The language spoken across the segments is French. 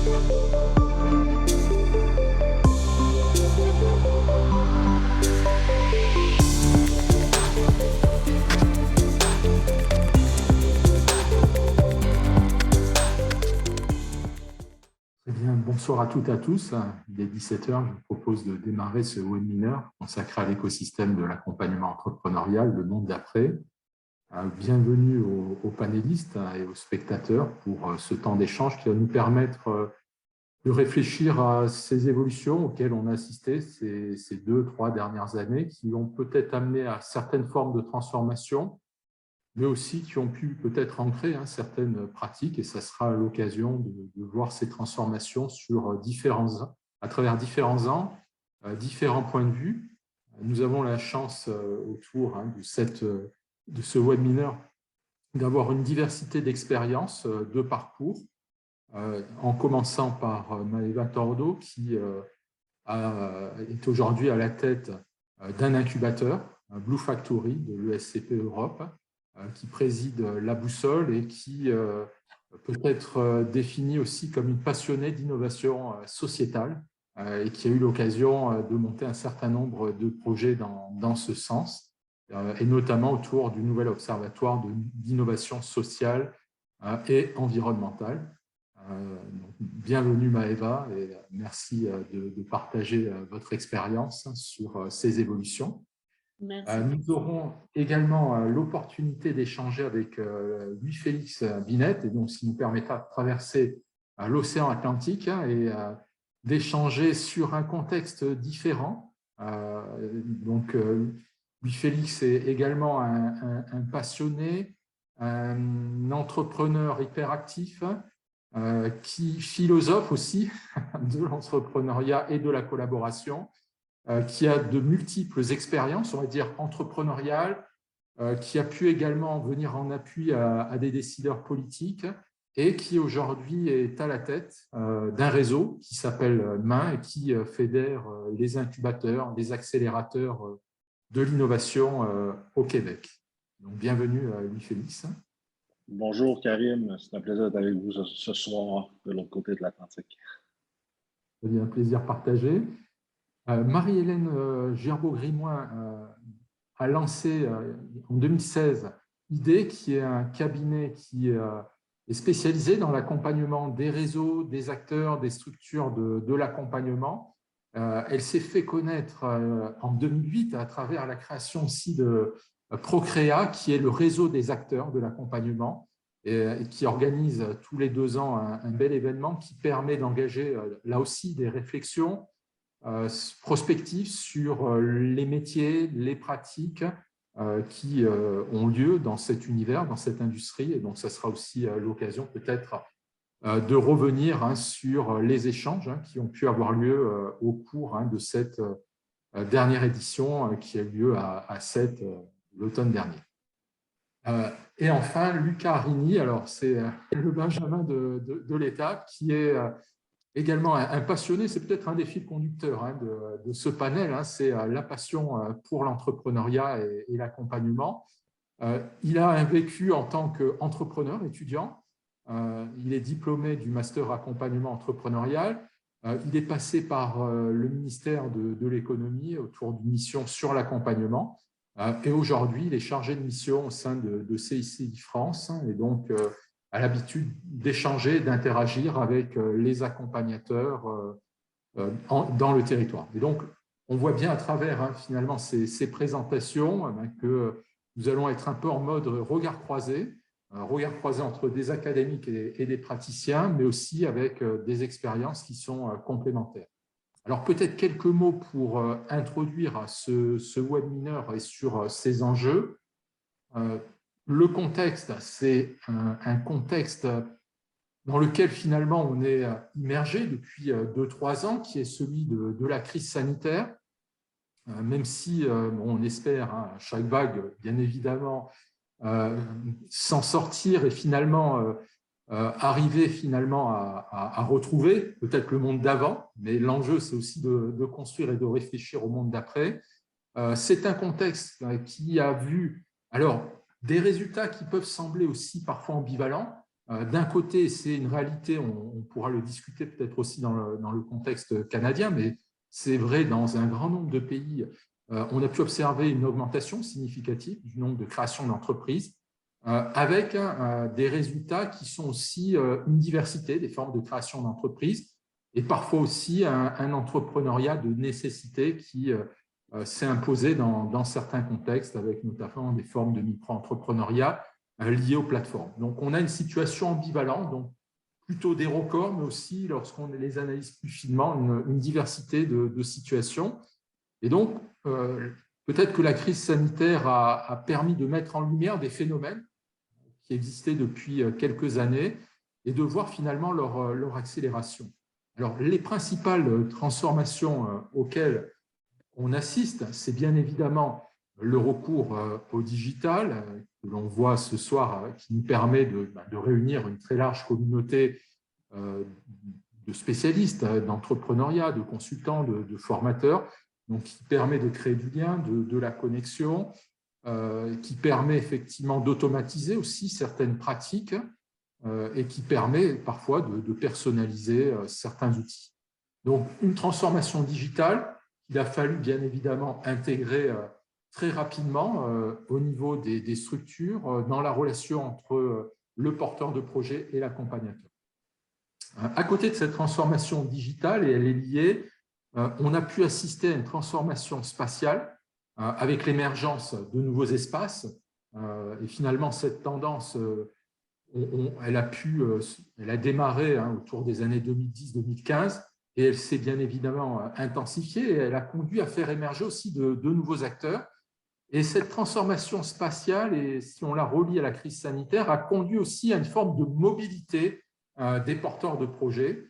Très bien, bonsoir à toutes et à tous. Il est 17h, je vous propose de démarrer ce webinaire consacré à l'écosystème de l'accompagnement entrepreneurial, le monde d'après. Bienvenue aux panélistes et aux spectateurs pour ce temps d'échange qui va nous permettre de réfléchir à ces évolutions auxquelles on a assisté ces 2-3 dernières années, qui ont peut-être amené à certaines formes de transformation, mais aussi qui ont pu peut-être ancrer certaines pratiques, et ça sera l'occasion de voir ces transformations à travers différents ans, différents points de vue. Nous avons la chance autour de ce webinaire d'avoir une diversité d'expériences, de parcours, en commençant par Maëva Tordo, qui est aujourd'hui à la tête d'un incubateur, Blue Factory de l'ESCP Europe, qui préside la boussole et qui peut être définie aussi comme une passionnée d'innovation sociétale et qui a eu l'occasion de monter un certain nombre de projets dans ce sens, et notamment autour du nouvel observatoire d'innovation sociale et environnementale. Donc, bienvenue Maëva et merci de partager votre expérience sur ces évolutions. Merci. Nous aurons également l'opportunité d'échanger avec Louis-Félix Binet, et donc ce qui nous permettra de traverser l'océan Atlantique et d'échanger sur un contexte différent. Donc, Louis-Félix est également un passionné, un entrepreneur hyperactif, qui philosophe aussi de l'entrepreneuriat et de la collaboration, qui a de multiples expériences, on va dire, entrepreneuriales, qui a pu également venir en appui à des décideurs politiques et qui aujourd'hui est à la tête d'un réseau qui s'appelle MAIN et qui fédère les incubateurs, les accélérateurs de l'innovation au Québec. Donc, bienvenue Louis-Félix. Bonjour Karim, c'est un plaisir d'être avec vous ce soir de l'autre côté de l'Atlantique. C'est un plaisir partagé. Marie-Hélène Gerbeau-Grimoin a lancé en 2016 IDEE, qui est un cabinet qui est spécialisé dans l'accompagnement des réseaux, des acteurs, des structures de l'accompagnement. Elle s'est fait connaître en 2008 à travers la création aussi de Procréa, qui est le réseau des acteurs de l'accompagnement et qui organise tous les 2 ans un bel événement qui permet d'engager là aussi des réflexions prospectives sur les métiers, les pratiques qui ont lieu dans cet univers, dans cette industrie. Et donc, ça sera aussi l'occasion peut-être de revenir sur les échanges qui ont pu avoir lieu au cours de cette dernière édition qui a eu lieu à Sète l'automne dernier. Et enfin, Luca Arini, alors c'est le Benjamin de l'étape, qui est également un passionné, c'est peut-être un des fils conducteurs de ce panel, c'est la passion pour l'entrepreneuriat et l'accompagnement. Il a un vécu en tant qu'entrepreneur étudiant, il est diplômé du master accompagnement entrepreneurial, il est passé par le ministère de l'économie autour d'une mission sur l'accompagnement, et aujourd'hui il est chargé de mission au sein de CICI France, et donc a l'habitude d'échanger, d'interagir avec les accompagnateurs dans le territoire. Et donc, on voit bien à travers finalement ces présentations que nous allons être un peu en mode regard croisé entre des académiques et des praticiens, mais aussi avec des expériences qui sont complémentaires. Alors, peut-être quelques mots pour introduire ce webinaire et sur ces enjeux. Le contexte, c'est un contexte dans lequel finalement on est immergé depuis 2-3 ans, qui est celui de la crise sanitaire, même si on espère à chaque vague, bien évidemment, s'en sortir et finalement arriver finalement à retrouver peut-être le monde d'avant, mais l'enjeu c'est aussi de construire et de réfléchir au monde d'après. C'est un contexte qui a vu alors des résultats qui peuvent sembler aussi parfois ambivalents. D'un côté, c'est une réalité, on pourra le discuter peut-être aussi dans le contexte canadien, mais c'est vrai dans un grand nombre de pays. On a pu observer une augmentation significative du nombre de créations d'entreprises, avec des résultats qui sont aussi une diversité des formes de création d'entreprises et parfois aussi un entrepreneuriat de nécessité qui s'est imposé dans certains contextes, avec notamment des formes de micro-entrepreneuriat liées aux plateformes. Donc, on a une situation ambivalente, donc plutôt des records, mais aussi, lorsqu'on les analyse plus finement, une diversité de situations. Et donc, peut-être que la crise sanitaire a permis de mettre en lumière des phénomènes qui existaient depuis quelques années et de voir finalement leur accélération. Alors, les principales transformations auxquelles on assiste, c'est bien évidemment le recours au digital, que l'on voit ce soir, qui nous permet de réunir une très large communauté de spécialistes, d'entrepreneuriat, de consultants, de formateurs, donc qui permet de créer du lien, de la connexion, qui permet effectivement d'automatiser aussi certaines pratiques et qui permet parfois de personnaliser certains outils. Donc, une transformation digitale qu'il a fallu bien évidemment intégrer très rapidement au niveau des structures dans la relation entre le porteur de projet et l'accompagnateur. À côté de cette transformation digitale, et elle est liée, on a pu assister à une transformation spatiale avec l'émergence de nouveaux espaces. Et finalement, cette tendance, elle a démarré autour des années 2010-2015 et elle s'est bien évidemment intensifiée et elle a conduit à faire émerger aussi de nouveaux acteurs. Et cette transformation spatiale, et si on la relie à la crise sanitaire, a conduit aussi à une forme de mobilité des porteurs de projets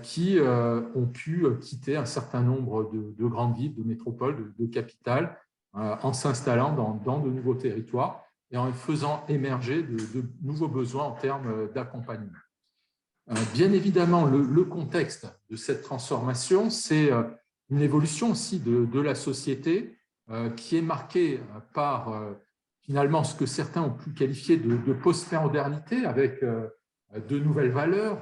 qui ont pu quitter un certain nombre de grandes villes, de métropoles, de capitales, en s'installant dans de nouveaux territoires et en faisant émerger de nouveaux besoins en termes d'accompagnement. Bien évidemment, le contexte de cette transformation, c'est une évolution aussi de la société qui est marquée par finalement ce que certains ont pu qualifier de post-modernité, avec de nouvelles valeurs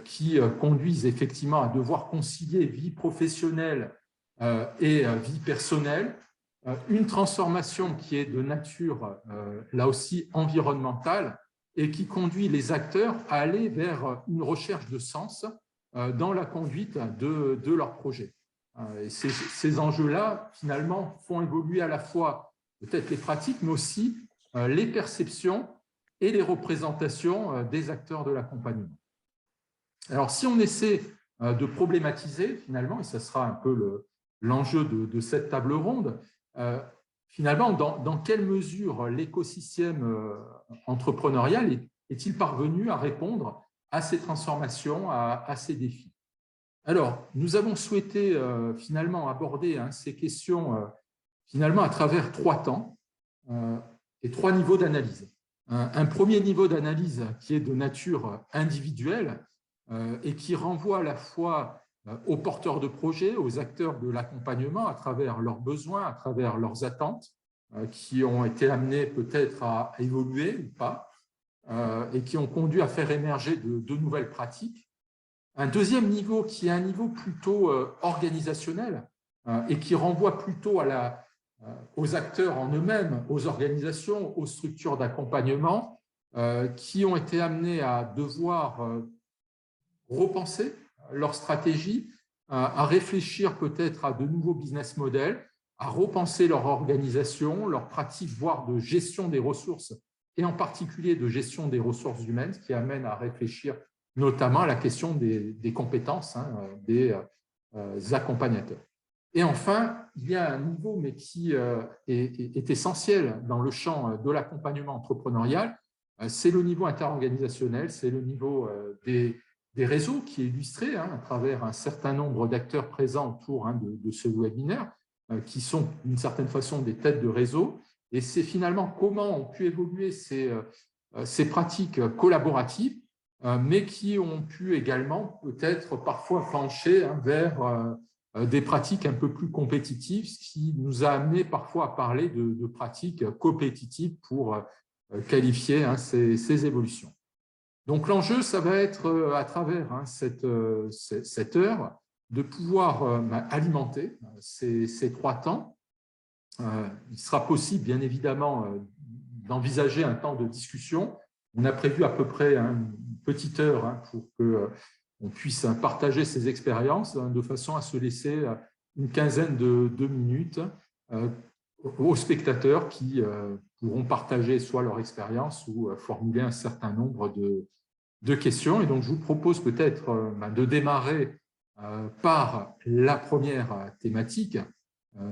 qui conduisent effectivement à devoir concilier vie professionnelle et vie personnelle. Une transformation qui est de nature, là aussi, environnementale et qui conduit les acteurs à aller vers une recherche de sens dans la conduite de leurs projets. Et ces enjeux-là, finalement, font évoluer à la fois peut-être les pratiques, mais aussi les perceptions et les représentations des acteurs de l'accompagnement. Alors, si on essaie de problématiser, finalement, et ce sera un peu l'enjeu de cette table ronde, finalement, dans quelle mesure l'écosystème entrepreneurial est-il parvenu à répondre à ces transformations, à ces défis? Alors, nous avons souhaité finalement aborder ces questions finalement à travers 3 temps et 3 niveaux d'analyse. Un premier niveau d'analyse qui est de nature individuelle et qui renvoie à la fois aux porteurs de projets, aux acteurs de l'accompagnement à travers leurs besoins, à travers leurs attentes, qui ont été amenés peut-être à évoluer ou pas, et qui ont conduit à faire émerger de nouvelles pratiques. Un deuxième niveau qui est un niveau plutôt organisationnel et qui renvoie plutôt aux acteurs en eux-mêmes, aux organisations, aux structures d'accompagnement, qui ont été amenés à devoir repenser leur stratégie, à réfléchir peut-être à de nouveaux business models, à repenser leur organisation, leur pratique, voire de gestion des ressources, et en particulier de gestion des ressources humaines, ce qui amène à réfléchir notamment à la question des compétences des accompagnateurs. Et enfin, il y a un niveau, mais qui est essentiel dans le champ de l'accompagnement entrepreneurial, c'est le niveau interorganisationnel, c'est le niveau des réseaux qui est illustré à travers un certain nombre d'acteurs présents autour de ce webinaire, qui sont d'une certaine façon des têtes de réseau. Et c'est finalement comment ont pu évoluer ces pratiques collaboratives, mais qui ont pu également peut-être parfois pencher vers des pratiques un peu plus compétitives, ce qui nous a amené parfois à parler de pratiques compétitives pour qualifier ces évolutions. Donc, l'enjeu, ça va être à travers cette heure de pouvoir alimenter ces 3 temps. Il sera possible, bien évidemment, d'envisager un temps de discussion. On a prévu à peu près une petite heure pour qu'on puisse partager ces expériences de façon à se laisser une quinzaine de minutes aux spectateurs qui pourront partager soit leur expérience ou formuler un certain nombre de questions. Et donc, je vous propose peut-être de démarrer par la première thématique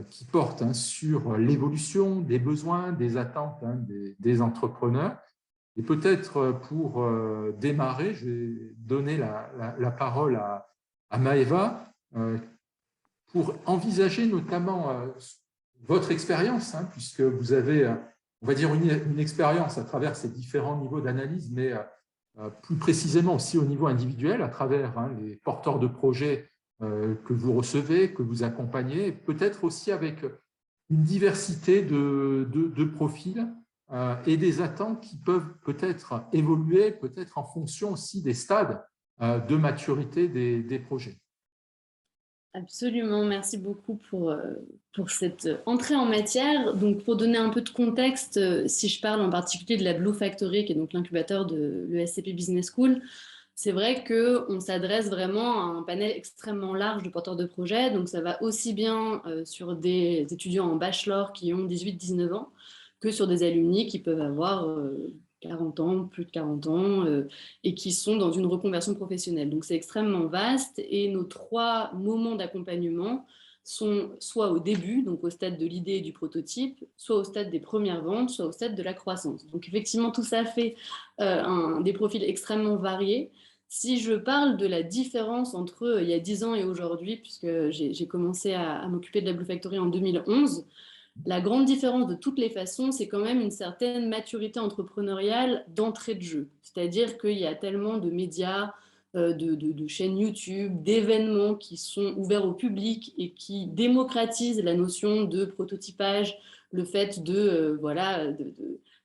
qui porte sur l'évolution des besoins, des attentes des entrepreneurs. Et peut-être pour démarrer, je vais donner la parole à Maëva pour envisager notamment votre expérience, puisque vous avez, on va dire, une expérience à travers ces différents niveaux d'analyse, mais plus précisément aussi au niveau individuel, à travers les porteurs de projets que vous recevez, que vous accompagnez, peut-être aussi avec une diversité de profils et des attentes qui peuvent peut-être évoluer, peut-être en fonction aussi des stades de maturité des projets. Absolument, merci beaucoup pour cette entrée en matière. Donc, pour donner un peu de contexte, si je parle en particulier de la Blue Factory, qui est donc l'incubateur de l'ESCP Business School, c'est vrai qu'on s'adresse vraiment à un panel extrêmement large de porteurs de projets. Donc, ça va aussi bien sur des étudiants en bachelor qui ont 18-19 ans que sur des alumni qui peuvent avoir 40 ans, plus de 40 ans, et qui sont dans une reconversion professionnelle. Donc, c'est extrêmement vaste et nos 3 moments d'accompagnement sont soit au début, donc au stade de l'idée et du prototype, soit au stade des premières ventes, soit au stade de la croissance. Donc, effectivement, tout ça fait des profils extrêmement variés. Si je parle de la différence entre il y a 10 ans et aujourd'hui, puisque j'ai commencé à m'occuper de la Blue Factory en 2011, la grande différence de toutes les façons, c'est quand même une certaine maturité entrepreneuriale d'entrée de jeu. C'est-à-dire qu'il y a tellement de médias, de chaînes YouTube, d'événements qui sont ouverts au public et qui démocratisent la notion de prototypage, le fait de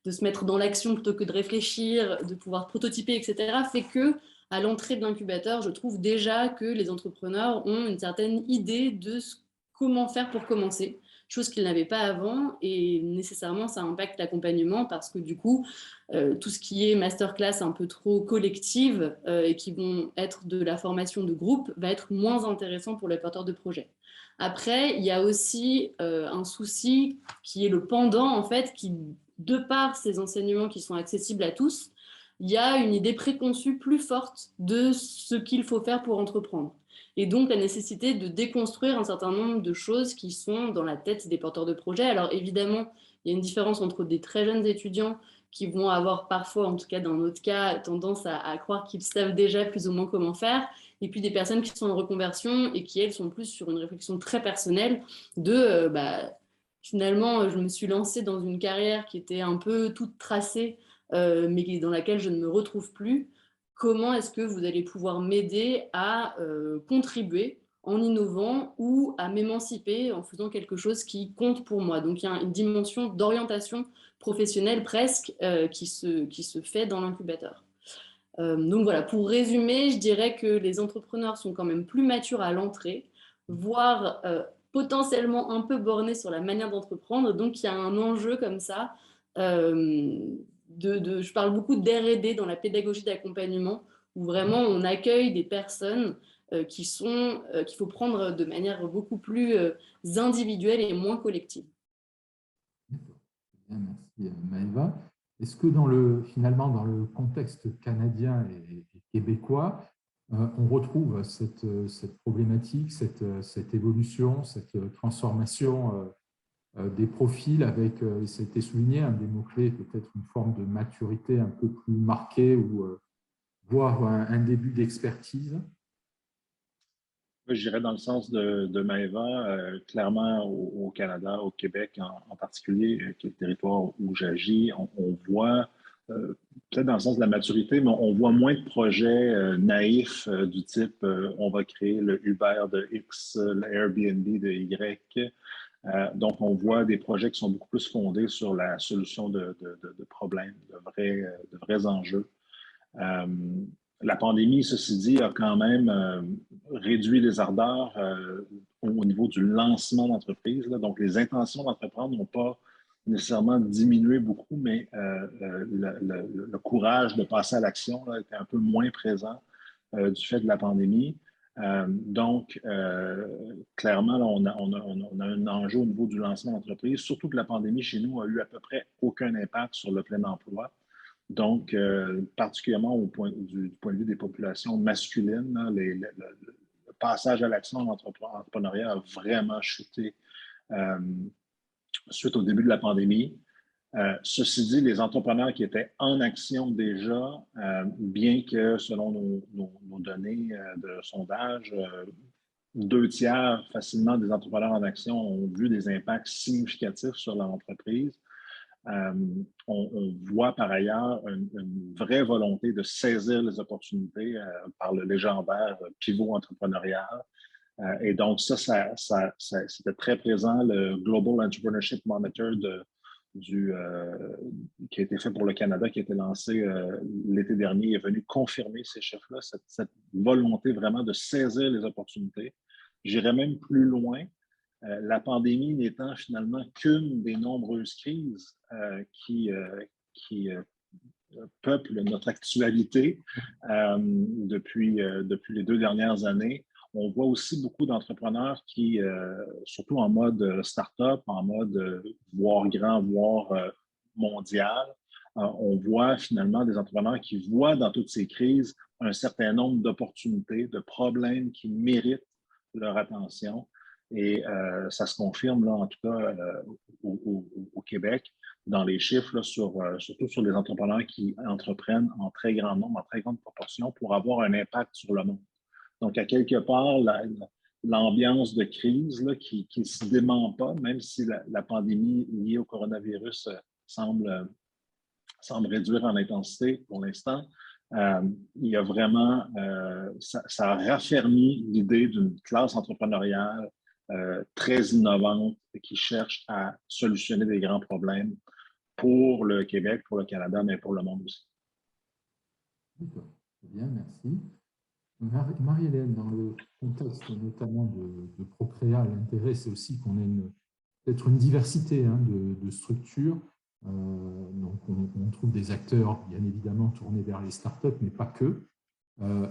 se mettre dans l'action plutôt que de réfléchir, de pouvoir prototyper, etc., fait que à l'entrée de l'incubateur, je trouve déjà que les entrepreneurs ont une certaine idée de comment faire pour commencer, chose qu'ils n'avaient pas avant, et nécessairement ça impacte l'accompagnement parce que du coup, tout ce qui est masterclass un peu trop collective et qui vont être de la formation de groupe va être moins intéressant pour les porteurs de projet. Après, il y a aussi un souci qui est le pendant, en fait, qui, de par ces enseignements qui sont accessibles à tous, il y a une idée préconçue plus forte de ce qu'il faut faire pour entreprendre. Et donc, la nécessité de déconstruire un certain nombre de choses qui sont dans la tête des porteurs de projets. Alors, évidemment, il y a une différence entre des très jeunes étudiants qui vont avoir parfois, en tout cas dans notre cas, tendance à croire qu'ils savent déjà plus ou moins comment faire, et puis des personnes qui sont en reconversion et qui, elles, sont plus sur une réflexion très personnelle de finalement, je me suis lancée dans une carrière qui était un peu toute tracée, mais dans laquelle je ne me retrouve plus. Comment est-ce que vous allez pouvoir m'aider à contribuer en innovant ou à m'émanciper en faisant quelque chose qui compte pour moi? Donc, il y a une dimension d'orientation professionnelle presque qui se fait dans l'incubateur. Donc voilà, pour résumer, je dirais que les entrepreneurs sont quand même plus matures à l'entrée, voire potentiellement un peu bornés sur la manière d'entreprendre. Donc, il y a un enjeu comme ça. Je parle beaucoup d'R&D dans la pédagogie d'accompagnement, où vraiment on accueille des personnes qu'il faut prendre de manière beaucoup plus individuelle et moins collective. Bien, merci Maëva. Est-ce que finalement, dans le contexte canadien et québécois, on retrouve cette problématique, cette évolution, cette transformation des profils avec, ça a été souligné, un des mots-clés, peut-être une forme de maturité un peu plus marquée ou voire un début d'expertise? Je dirais dans le sens de Maëva, clairement au Canada, au Québec en particulier, qui est le territoire où j'agis, on voit, peut-être dans le sens de la maturité, mais on voit moins de projets naïfs du type on va créer le Uber de X, le Airbnb de Y. Donc, on voit des projets qui sont beaucoup plus fondés sur la solution de problèmes, de vrais enjeux. La pandémie, ceci dit, a quand même réduit les ardeurs au niveau du lancement d'entreprise. Donc, les intentions d'entreprendre n'ont pas nécessairement diminué beaucoup, mais le courage de passer à l'action était un peu moins présent du fait de la pandémie. Donc, clairement, là, on a un enjeu au niveau du lancement d'entreprise, surtout que la pandémie chez nous a eu à peu près aucun impact sur le plein emploi. Donc, particulièrement du point de vue des populations masculines, là, le passage à l'action en entrepreneuriat a vraiment chuté suite au début de la pandémie. Ceci dit, les entrepreneurs qui étaient en action déjà, bien que selon nos données de sondage, 2/3 facilement des entrepreneurs en action ont vu des impacts significatifs sur leur entreprise. On voit par ailleurs une vraie volonté de saisir les opportunités par le légendaire pivot entrepreneurial. Et donc, c'était très présent. Le Global Entrepreneurship Monitor qui a été fait pour le Canada, qui a été lancé l'été dernier, est venu confirmer ces chiffres-là, cette volonté vraiment de saisir les opportunités. J'irais même plus loin. La pandémie n'étant finalement qu'une des nombreuses crises qui peuplent notre actualité depuis les 2 dernières années. On voit aussi beaucoup d'entrepreneurs qui, surtout en mode start-up, en mode voire grand, voire mondial, on voit finalement des entrepreneurs qui voient dans toutes ces crises un certain nombre d'opportunités, de problèmes qui méritent leur attention. Et ça se confirme, là, en tout cas, au Québec, dans les chiffres, là, surtout sur les entrepreneurs qui entreprennent en très grand nombre, en très grande proportion, pour avoir un impact sur le monde. Donc, à quelque part, l'ambiance de crise là, qui ne se dément pas, même si la pandémie liée au coronavirus semble réduire en intensité pour l'instant, il y a vraiment, ça a raffermi l'idée d'une classe entrepreneuriale très innovante qui cherche à solutionner des grands problèmes pour le Québec, pour le Canada, mais pour le monde aussi. D'accord, bien, merci. Marie-Hélène, dans le contexte notamment de Procréa, l'intérêt, c'est aussi qu'on ait peut-être une diversité de structures. Donc, on trouve des acteurs, bien évidemment, tournés vers les startups, mais pas que.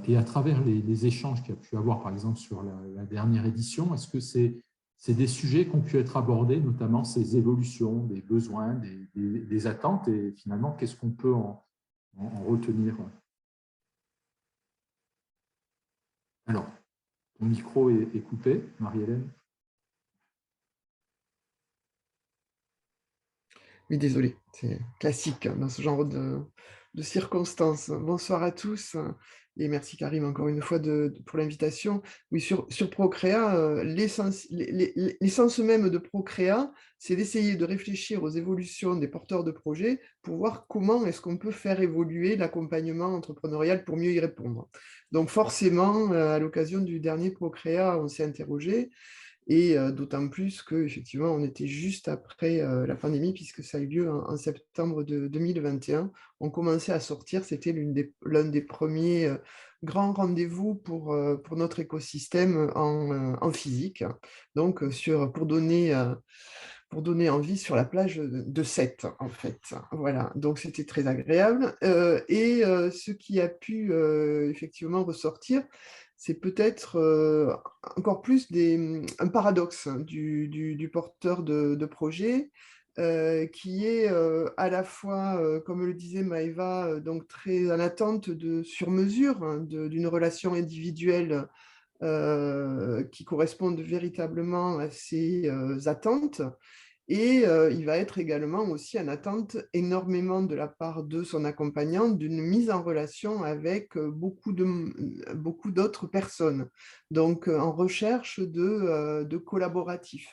Et à travers les échanges qu'il y a pu avoir, par exemple, sur la dernière édition, est-ce que c'est des sujets qui ont pu être abordés, notamment ces évolutions, des besoins, des attentes, et finalement, qu'est-ce qu'on peut en retenir? Alors, ton micro est coupé, Marie-Hélène. Oui, désolé, c'est classique dans ce genre de circonstances. Bonsoir à tous et merci Karim encore une fois pour l'invitation. Oui, sur Procréa, l'essence même de Procréa, c'est d'essayer de réfléchir aux évolutions des porteurs de projets pour voir comment est-ce qu'on peut faire évoluer l'accompagnement entrepreneurial pour mieux y répondre. Donc forcément, à l'occasion du dernier Procréa, on s'est interrogé. Et d'autant plus qu'effectivement, on était juste après la pandémie, puisque ça a eu lieu en septembre de 2021. On commençait à sortir, c'était l'un des premiers grands rendez-vous pour notre écosystème en physique. Donc, pour donner envie sur la plage de Sète, en fait. Voilà, donc c'était très agréable. Et ce qui a pu effectivement ressortir, c'est peut-être encore plus un paradoxe du porteur de projet, qui est à la fois, comme le disait Maëva, donc très en attente sur mesure d'une relation individuelle qui corresponde véritablement à ses attentes. Et il va être également aussi en attente énormément de la part de son accompagnant d'une mise en relation avec beaucoup d'autres personnes, donc en recherche de collaboratifs.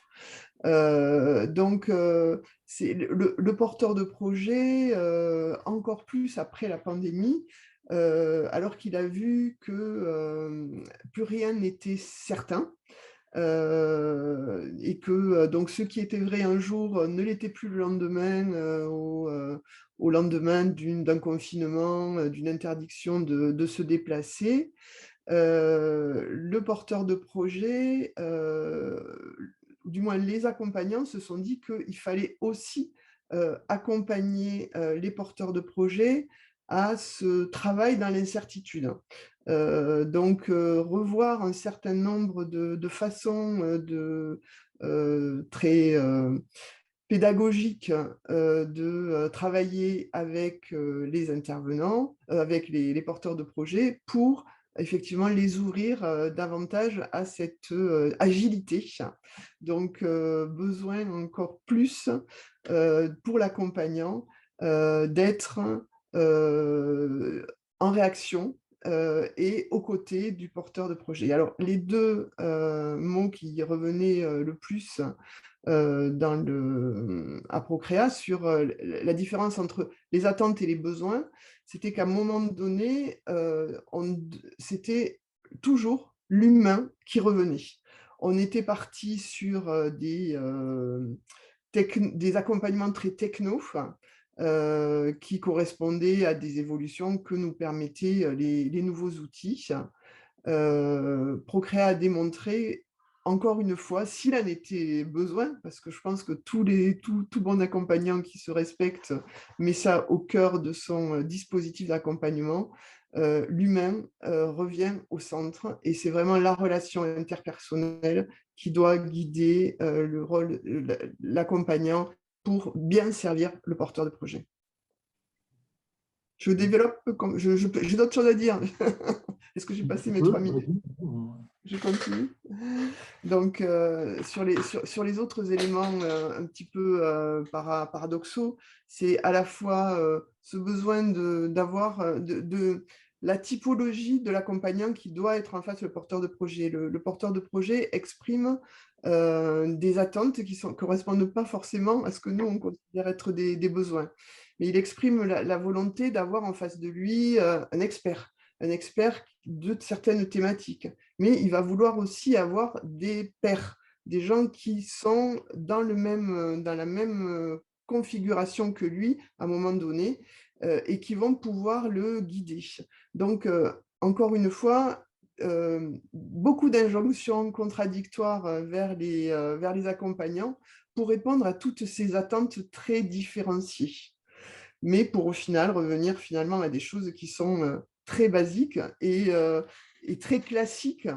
Donc, c'est le porteur de projet, encore plus après la pandémie, alors qu'il a vu que plus rien n'était certain, et que donc ce qui était vrai un jour ne l'était plus le lendemain, au lendemain d'un confinement, d'une interdiction de se déplacer. Le porteur de projet, du moins les accompagnants, se sont dit qu'il fallait aussi accompagner les porteurs de projet à ce travail dans l'incertitude. Donc, revoir un certain nombre de façons très pédagogiques de travailler avec les intervenants, avec les porteurs de projets, pour effectivement les ouvrir davantage à cette agilité. Donc, besoin encore plus pour l'accompagnant d'être en réaction et aux côtés du porteur de projet. Alors, les deux mots qui revenaient le plus à Procréa sur la différence entre les attentes et les besoins, c'était qu'à un moment donné, c'était toujours l'humain qui revenait. On était parti sur des accompagnements très techno, qui correspondaient à des évolutions que nous permettaient les nouveaux outils. Procréa a démontré, encore une fois, s'il en était besoin, parce que je pense que tout bon accompagnant qui se respecte met ça au cœur de son dispositif d'accompagnement, l'humain revient au centre, et c'est vraiment la relation interpersonnelle qui doit guider le rôle de l'accompagnant pour bien servir le porteur de projet. Je développe, j'ai d'autres choses à dire. Est-ce que j'ai passé mes 3 minutes? Je continue. Donc, sur les autres éléments un petit peu paradoxaux, c'est à la fois ce besoin d'avoir de la typologie de l'accompagnant qui doit être en face le porteur de projet. Le porteur de projet exprime des attentes qui ne correspondent pas forcément à ce que nous, on considère être des besoins. Mais il exprime la volonté d'avoir en face de lui un expert de certaines thématiques. Mais il va vouloir aussi avoir des pairs, des gens qui sont dans la même configuration que lui à un moment donné et qui vont pouvoir le guider. Donc, encore une fois, beaucoup d'injonctions contradictoires vers les accompagnants pour répondre à toutes ces attentes très différenciées. Mais pour au final revenir finalement à des choses qui sont très basiques et très classiques.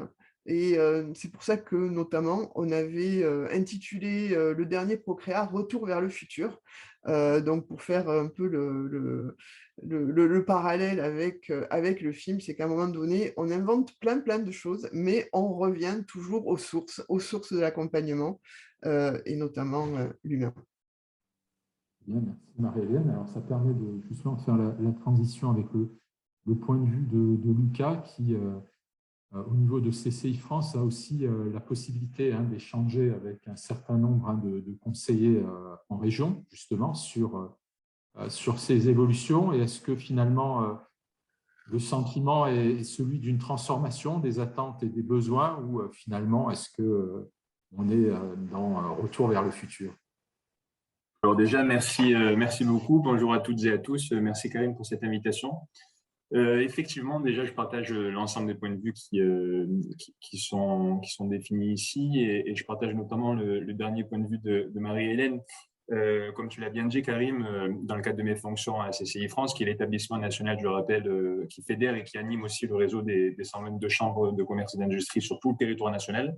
Et c'est pour ça que notamment on avait intitulé le dernier Procréa Retour vers le futur, donc pour faire un peu le parallèle avec le film, c'est qu'à un moment donné on invente plein de choses, mais on revient toujours aux sources de l'accompagnement et notamment l'humain. Bien, merci Marie-Hélène. Alors, ça permet justement de faire la transition avec le point de vue de Lucas, qui, au niveau de CCI France, a aussi la possibilité d'échanger avec un certain nombre de conseillers en région, justement, sur ces évolutions. Et est-ce que finalement, le sentiment est celui d'une transformation des attentes et des besoins, ou finalement, est-ce qu'on est dans retour vers le futur? Alors déjà, merci beaucoup. Bonjour à toutes et à tous. Merci Karim pour cette invitation. Effectivement, déjà, je partage l'ensemble des points de vue qui sont définis ici, et je partage notamment le dernier point de vue de Marie-Hélène. Comme tu l'as bien dit, Karim, dans le cadre de mes fonctions à CCI France, qui est l'établissement national, je le rappelle, qui fédère et qui anime aussi le réseau des 122 chambres de commerce et d'industrie sur tout le territoire national,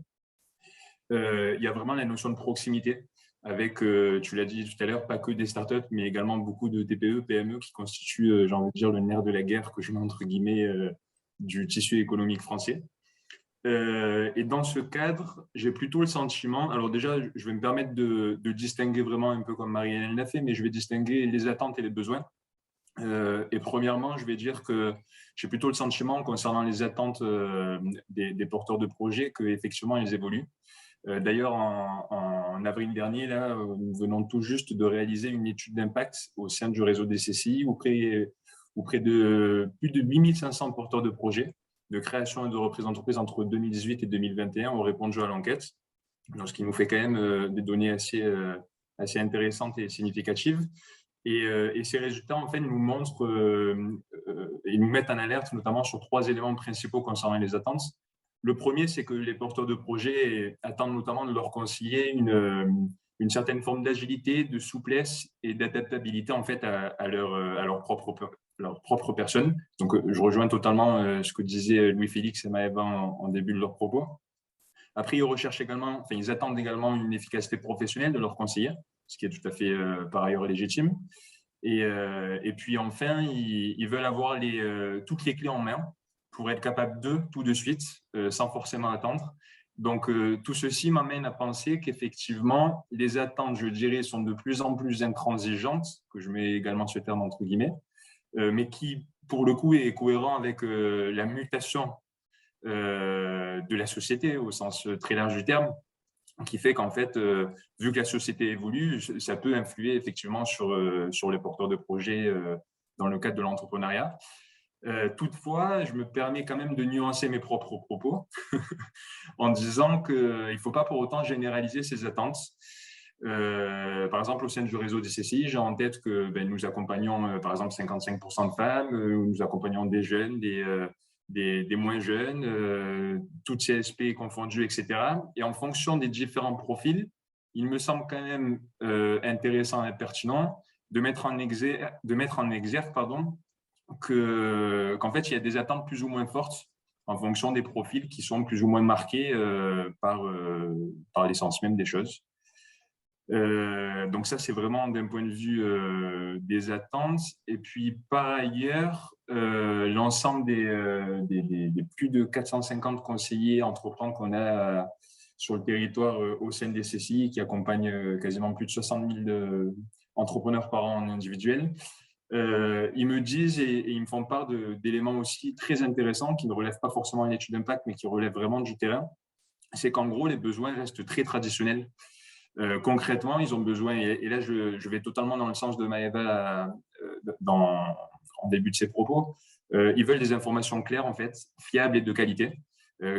il y a vraiment la notion de proximité, avec, tu l'as dit tout à l'heure, pas que des startups, mais également beaucoup de TPE, PME qui constituent, j'ai envie de dire, le nerf de la guerre, que je mets entre guillemets, du tissu économique français. Et dans ce cadre, j'ai plutôt le sentiment, alors déjà, je vais me permettre de distinguer vraiment un peu comme Marie-Hélène l'a fait, mais je vais distinguer les attentes et les besoins. Et premièrement, je vais dire que j'ai plutôt le sentiment, concernant les attentes des porteurs de projets, qu'effectivement, ils évoluent. D'ailleurs, en avril dernier, là, nous venons tout juste de réaliser une étude d'impact au sein du réseau des CCI auprès de plus de 8500 porteurs de projets de création et de reprise d'entreprise entre 2018 et 2021 ont répondu à l'enquête, donc ce qui nous fait quand même des données assez intéressantes et significatives. Et ces résultats, en fait, nous montrent et nous mettent en alerte notamment sur 3 éléments principaux concernant les attentes. Le premier, c'est que les porteurs de projets attendent notamment de leur conseiller une certaine forme d'agilité, de souplesse et d'adaptabilité en fait à leur propre personne. Donc, je rejoins totalement ce que disaient Louis-Félix et Maëva en début de leur propos. Après, ils attendent également une efficacité professionnelle de leur conseiller, ce qui est tout à fait par ailleurs légitime. Et puis enfin, ils veulent avoir toutes les clés en main pour être capables tout de suite, sans forcément attendre. Donc, tout ceci m'amène à penser qu'effectivement, les attentes, je dirais, sont de plus en plus intransigeantes, que je mets également ce terme entre guillemets, mais qui, pour le coup, est cohérent avec la mutation de la société au sens très large du terme, qui fait qu'en fait, vu que la société évolue, ça peut influer effectivement sur les porteurs de projets dans le cadre de l'entrepreneuriat. Toutefois, je me permets quand même de nuancer mes propres propos en disant qu'il ne faut pas pour autant généraliser ces attentes. Par exemple, au sein du réseau des CCI, j'ai en tête que nous accompagnons par exemple 55% de femmes, nous accompagnons des jeunes, des moins jeunes, toutes CSP confondues, etc. Et en fonction des différents profils, il me semble quand même intéressant et pertinent de mettre en exergue qu'en fait, il y a des attentes plus ou moins fortes en fonction des profils qui sont plus ou moins marqués par l'essence même des choses. Donc ça, c'est vraiment d'un point de vue des attentes. Et puis, par ailleurs, l'ensemble des plus de 450 conseillers entrepreneurs qu'on a sur le territoire au sein des CCI, qui accompagnent quasiment plus de 60 000 entrepreneurs par an en individuel, ils me disent et ils me font part d'éléments aussi très intéressants qui ne relèvent pas forcément d'une étude d'impact, mais qui relèvent vraiment du terrain. C'est qu'en gros, les besoins restent très traditionnels. Concrètement, ils ont besoin, et là je vais totalement dans le sens de Maëva en début de ses propos, ils veulent des informations claires, en fait, fiables et de qualité,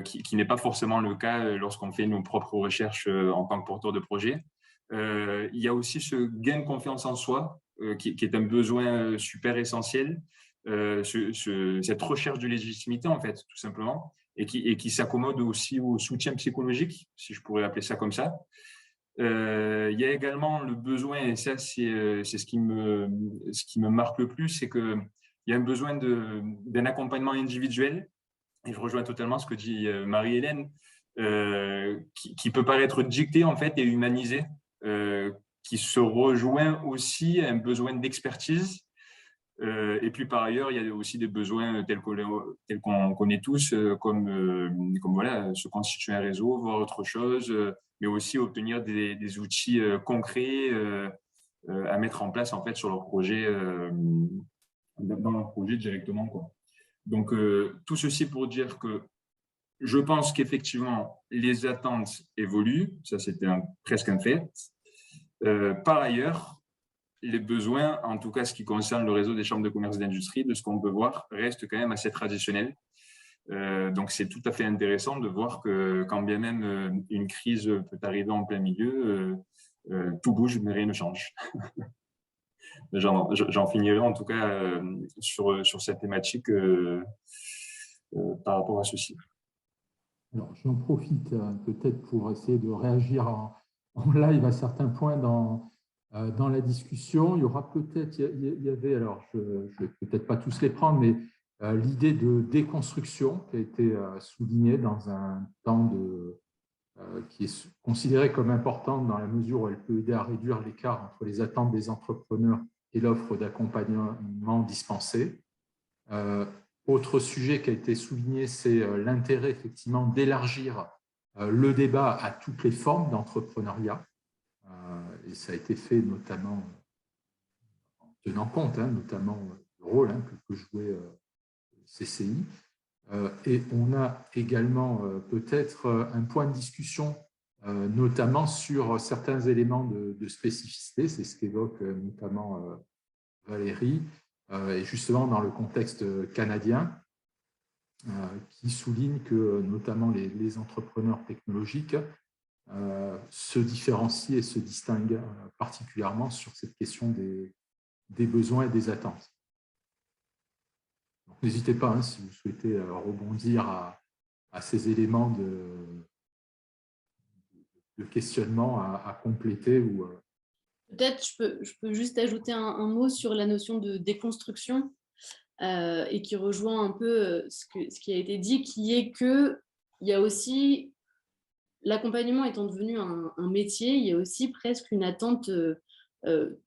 qui n'est pas forcément le cas lorsqu'on fait nos propres recherches en tant que porteur de projet. Il y a aussi ce gain de confiance en soi, qui est un besoin super essentiel, cette recherche de légitimité, en fait, tout simplement, et qui s'accommode aussi au soutien psychologique, si je pourrais appeler ça comme ça. Il y a également le besoin, et ça c'est ce qui me marque le plus, c'est qu'il y a un besoin d'un accompagnement individuel, et je rejoins totalement ce que dit Marie-Hélène, qui peut paraître dicté en fait et humanisé, qui se rejoint aussi à un besoin d'expertise. Et puis par ailleurs, il y a aussi des besoins tels qu'on connaît tous, comme voilà, se constituer un réseau, voir autre chose, mais aussi obtenir des outils concrets à mettre en place en fait sur leur projet, dans leur projet directement, quoi. Donc tout ceci pour dire que je pense qu'effectivement les attentes évoluent, ça c'était presque un fait. Par ailleurs, les besoins, en tout cas ce qui concerne le réseau des chambres de commerce et d'industrie, de ce qu'on peut voir, restent quand même assez traditionnels. Donc c'est tout à fait intéressant de voir que quand bien même une crise peut arriver en plein milieu, tout bouge mais rien ne change. J'en finirai en tout cas sur cette thématique par rapport à ceci. Alors, j'en profite peut-être pour essayer de réagir en live à certains points dans la discussion. Il y aura peut-être, il y avait, alors je ne vais peut-être pas tous les prendre, mais l'idée de déconstruction qui a été soulignée dans un temps qui est considérée comme importante dans la mesure où elle peut aider à réduire l'écart entre les attentes des entrepreneurs et l'offre d'accompagnement dispensée. Autre sujet qui a été souligné, c'est l'intérêt effectivement d'élargir le débat à toutes les formes d'entrepreneuriat. Et ça a été fait notamment en tenant compte, notamment le rôle que jouait CCI. Et on a également peut-être un point de discussion, notamment sur certains éléments de spécificité, c'est ce qu'évoque notamment Valérie, et justement dans le contexte canadien. qui souligne que notamment les entrepreneurs technologiques se différencient et se distinguent particulièrement sur cette question des besoins et des attentes. N'hésitez pas, si vous souhaitez rebondir à ces éléments de questionnement à compléter. Peut-être je peux juste ajouter un mot sur la notion de déconstruction et qui rejoint un peu ce qui a été dit, qui est qu'il y a aussi, l'accompagnement étant devenu un métier, il y a aussi presque une attente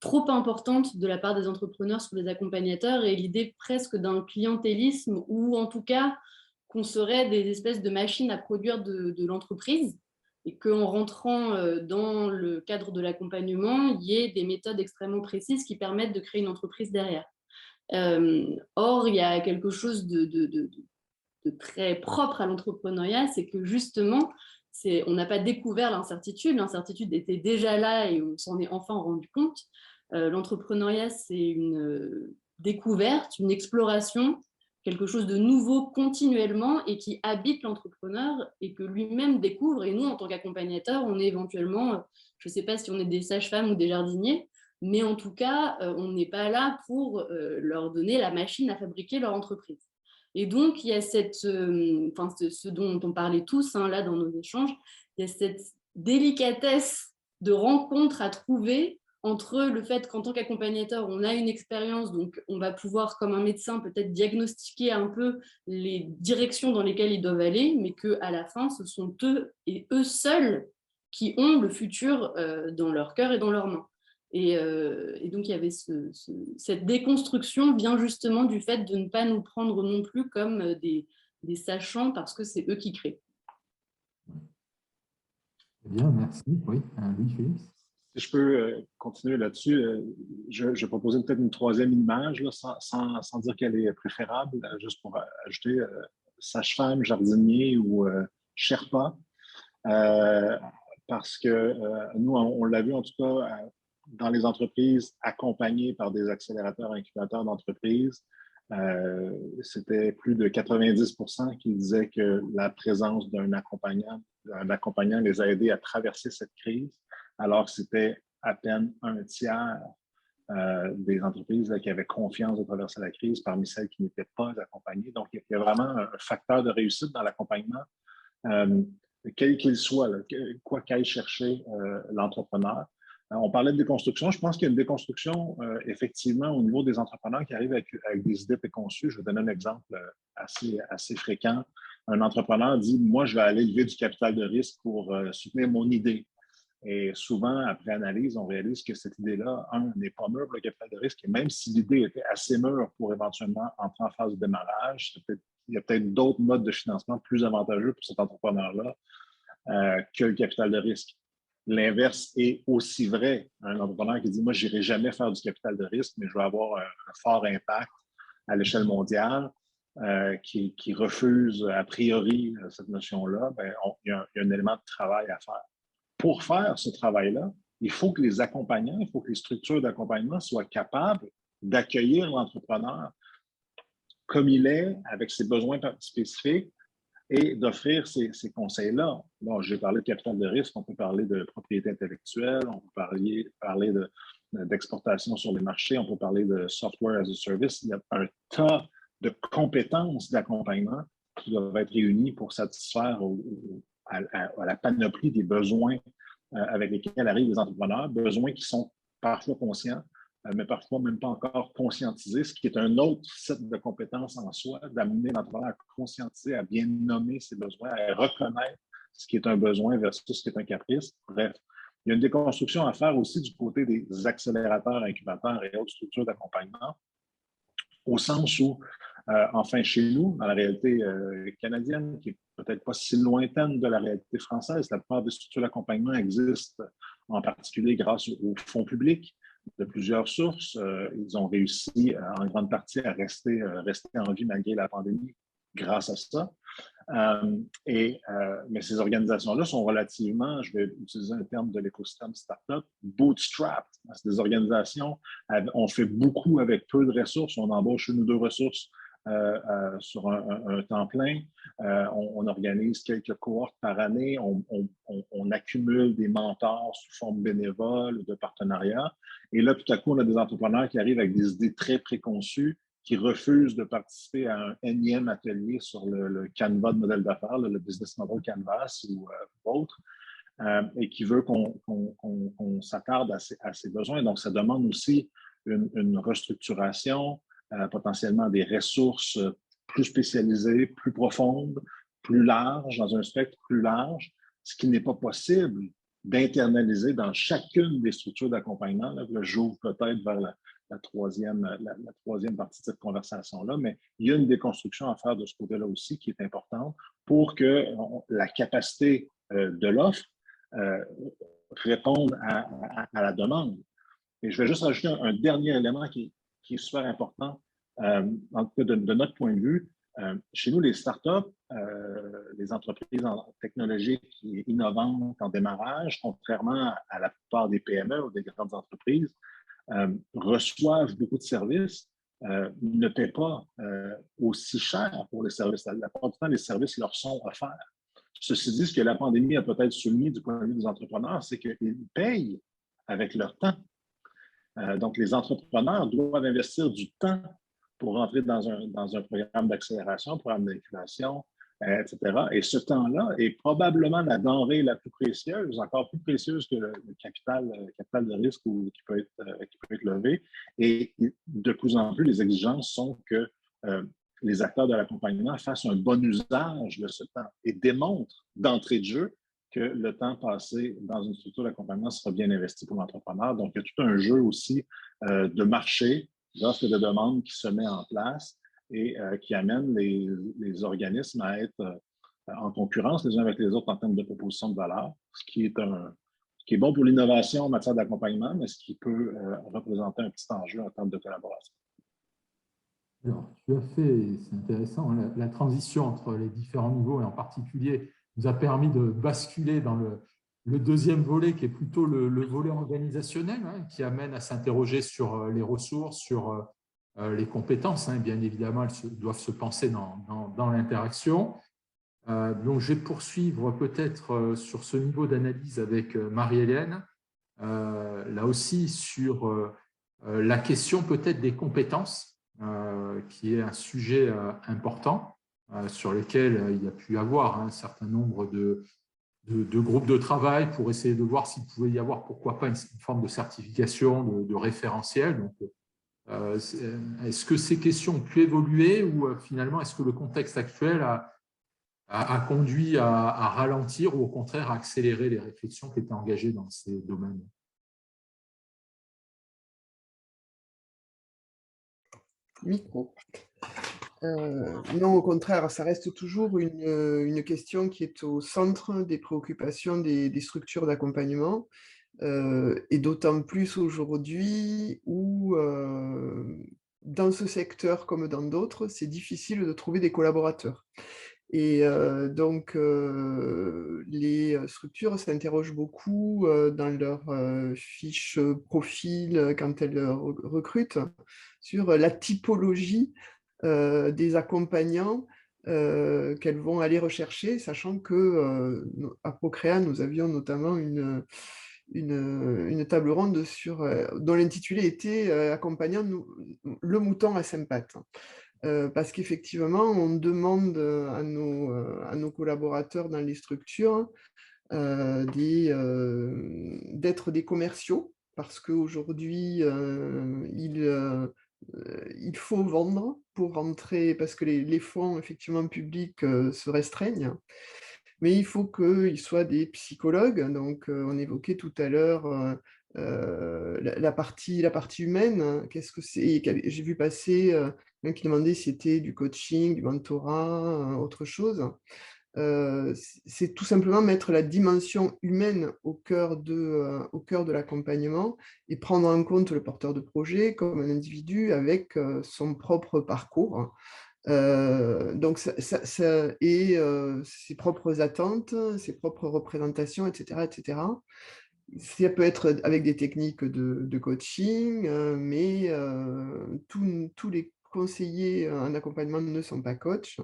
trop importante de la part des entrepreneurs sur les accompagnateurs et l'idée presque d'un clientélisme ou en tout cas qu'on serait des espèces de machines à produire de l'entreprise et qu'en rentrant dans le cadre de l'accompagnement, il y ait des méthodes extrêmement précises qui permettent de créer une entreprise derrière. Or, il y a quelque chose de très propre à l'entrepreneuriat, c'est que justement, on n'a pas découvert l'incertitude était déjà là et on s'en est enfin rendu compte. L'entrepreneuriat, c'est une découverte, une exploration, quelque chose de nouveau continuellement et qui habite l'entrepreneur et que lui-même découvre. Et nous, en tant qu'accompagnateurs, on est éventuellement, je ne sais pas si on est des sages-femmes ou des jardiniers, mais en tout cas, on n'est pas là pour leur donner la machine à fabriquer leur entreprise. Et donc, il y a ce dont on parlait tous là dans nos échanges, il y a cette délicatesse de rencontre à trouver entre le fait qu'en tant qu'accompagnateur, on a une expérience, donc on va pouvoir, comme un médecin, peut-être diagnostiquer un peu les directions dans lesquelles ils doivent aller, mais qu'à la fin, ce sont eux et eux seuls qui ont le futur dans leur cœur et dans leurs mains. Et donc, il y avait cette déconstruction vient justement du fait de ne pas nous prendre non plus comme des sachants parce que c'est eux qui créent. Bien, merci. Oui, Louis-Félix. Si je peux continuer là-dessus, je vais proposer peut-être une troisième image, là, sans dire qu'elle est préférable, juste pour ajouter sage-femme, jardinier ou Sherpa. Parce que nous, on l'a vu en tout cas dans les entreprises accompagnées par des accélérateurs, incubateurs d'entreprises, c'était plus de 90% qui disaient que la présence d'un accompagnant les a aidés à traverser cette crise, alors que c'était à peine un tiers des entreprises qui avaient confiance de traverser la crise parmi celles qui n'étaient pas accompagnées. Donc, il y a vraiment un facteur de réussite dans l'accompagnement, quel qu'il soit, quoi qu'aille chercher l'entrepreneur. On parlait de déconstruction. Je pense qu'il y a une déconstruction, effectivement, au niveau des entrepreneurs qui arrivent avec des idées préconçues. Je vais donner un exemple assez fréquent. Un entrepreneur dit « Moi, je vais aller lever du capital de risque pour soutenir mon idée. » Et souvent, après analyse, on réalise que cette idée-là, n'est pas mûre pour le capital de risque. Et même si l'idée était assez mûre pour éventuellement entrer en phase de démarrage, il y a peut-être d'autres modes de financement plus avantageux pour cet entrepreneur-là que le capital de risque. L'inverse est aussi vrai. Un entrepreneur qui dit « Moi, je n'irai jamais faire du capital de risque, mais je vais avoir un fort impact à l'échelle mondiale. » Qui refuse a priori cette notion-là, il y a un élément de travail à faire. Pour faire ce travail-là, il faut que les accompagnants, il faut que les structures d'accompagnement soient capables d'accueillir l'entrepreneur comme il est, avec ses besoins spécifiques, et d'offrir ces conseils-là. Bon, j'ai parlé de capital de risque, on peut parler de propriété intellectuelle, on peut parler d'exportation sur les marchés, on peut parler de software as a service. Il y a un tas de compétences d'accompagnement qui doivent être réunies pour satisfaire à la panoplie des besoins avec lesquels arrivent les entrepreneurs, besoins qui sont parfois conscients, mais parfois même pas encore conscientisés, ce qui est un autre set de compétences en soi, d'amener l'entrepreneur à conscientiser, à bien nommer ses besoins, à reconnaître ce qui est un besoin versus ce qui est un caprice. Bref, il y a une déconstruction à faire aussi du côté des accélérateurs, incubateurs et autres structures d'accompagnement, au sens où, enfin, chez nous, dans la réalité canadienne, qui est peut-être pas si lointaine de la réalité française, la plupart des structures d'accompagnement existent en particulier grâce aux fonds publics de plusieurs sources. Ils ont réussi en grande partie à rester en vie malgré la pandémie grâce à ça. Mais ces organisations-là sont relativement, je vais utiliser un terme de l'écosystème startup, bootstrapped. C'est des organisations, on fait beaucoup avec peu de ressources, on embauche une ou deux ressources sur un temps plein. On organise quelques cohortes par année. On accumule des mentors sous forme bénévole ou de partenariat. Et là, tout à coup, on a des entrepreneurs qui arrivent avec des idées très préconçues, qui refusent de participer à un énième atelier sur le Canva de modèle d'affaires, le Business Model Canvas ou autre, et qui veut qu'on s'attarde à ses besoins. Donc, ça demande aussi une restructuration, potentiellement des ressources plus spécialisées, plus profondes, plus larges, dans un spectre plus large, ce qui n'est pas possible d'internaliser dans chacune des structures d'accompagnement. Là, j'ouvre peut-être vers la troisième partie de cette conversation-là, mais il y a une déconstruction à faire de ce côté-là aussi qui est importante pour que la capacité de l'offre réponde à la demande. Et je vais juste rajouter un dernier élément qui est super important, en tout cas de notre point de vue. Chez nous, les startups, les entreprises technologiques innovantes en démarrage, contrairement à la plupart des PME ou des grandes entreprises, reçoivent beaucoup de services, ne paient pas aussi cher pour les services. La plupart du temps, les services leur sont offerts. Ceci dit, ce que la pandémie a peut-être souligné du point de vue des entrepreneurs, c'est qu'ils payent avec leur temps. Donc, les entrepreneurs doivent investir du temps pour rentrer dans un programme d'accélération, programme d'incubation, etc. Et ce temps-là est probablement la denrée la plus précieuse, encore plus précieuse que le capital de risque qui peut être levé. Et de plus en plus, les exigences sont que les acteurs de l'accompagnement fassent un bon usage de ce temps et démontrent d'entrée de jeu que le temps passé dans une structure d'accompagnement sera bien investi pour l'entrepreneur. Donc, il y a tout un jeu aussi de marché, d'offres et de demandes qui se met en place et qui amène les organismes à être en concurrence les uns avec les autres en termes de proposition de valeur, ce qui est bon pour l'innovation en matière d'accompagnement, mais ce qui peut représenter un petit enjeu en termes de collaboration. Alors, tu as fait, c'est intéressant, la transition entre les différents niveaux et en particulier nous a permis de basculer dans le deuxième volet qui est plutôt le volet organisationnel, hein, qui amène à s'interroger sur les ressources, sur les compétences. Hein, bien évidemment, elles doivent se penser dans l'interaction. Donc, je vais poursuivre peut-être sur ce niveau d'analyse avec Marie-Hélène, là aussi sur la question peut-être des compétences, qui est un sujet important sur lequel il y a pu y avoir un certain nombre de groupes de travail pour essayer de voir s'il pouvait y avoir, pourquoi pas, une forme de certification, de référentiel. Donc, est-ce que ces questions ont pu évoluer ou finalement, est-ce que le contexte actuel a conduit à ralentir ou au contraire à accélérer les réflexions qui étaient engagées dans ces domaines? Micro. Non, au contraire, ça reste toujours une question qui est au centre des préoccupations des structures d'accompagnement, et d'autant plus aujourd'hui où, dans ce secteur comme dans d'autres, c'est difficile de trouver des collaborateurs. Et donc, les structures s'interrogent beaucoup dans leur fiche profil quand elles recrutent sur la typologie des accompagnants qu'elles vont aller rechercher, sachant que à Procréa, nous avions notamment une table ronde dont l'intitulé était accompagnant le mouton à 5 pattes. Parce qu'effectivement, on demande à nos collaborateurs dans les structures d'être des commerciaux, parce qu'aujourd'hui, il faut vendre pour rentrer, parce que les fonds effectivement publics se restreignent, mais il faut qu'ils soient des psychologues. Donc, on évoquait tout à l'heure la partie humaine. Hein. Qu'est-ce que c'est? J'ai vu passer un qui demandait si c'était du coaching, du mentorat, autre chose. C'est tout simplement mettre la dimension humaine au cœur de l'accompagnement et prendre en compte le porteur de projet comme un individu avec son propre parcours. Donc, ses propres attentes, ses propres représentations, etc., etc. Ça peut être avec des techniques de coaching, mais tous les conseillers en accompagnement ne sont pas coachs.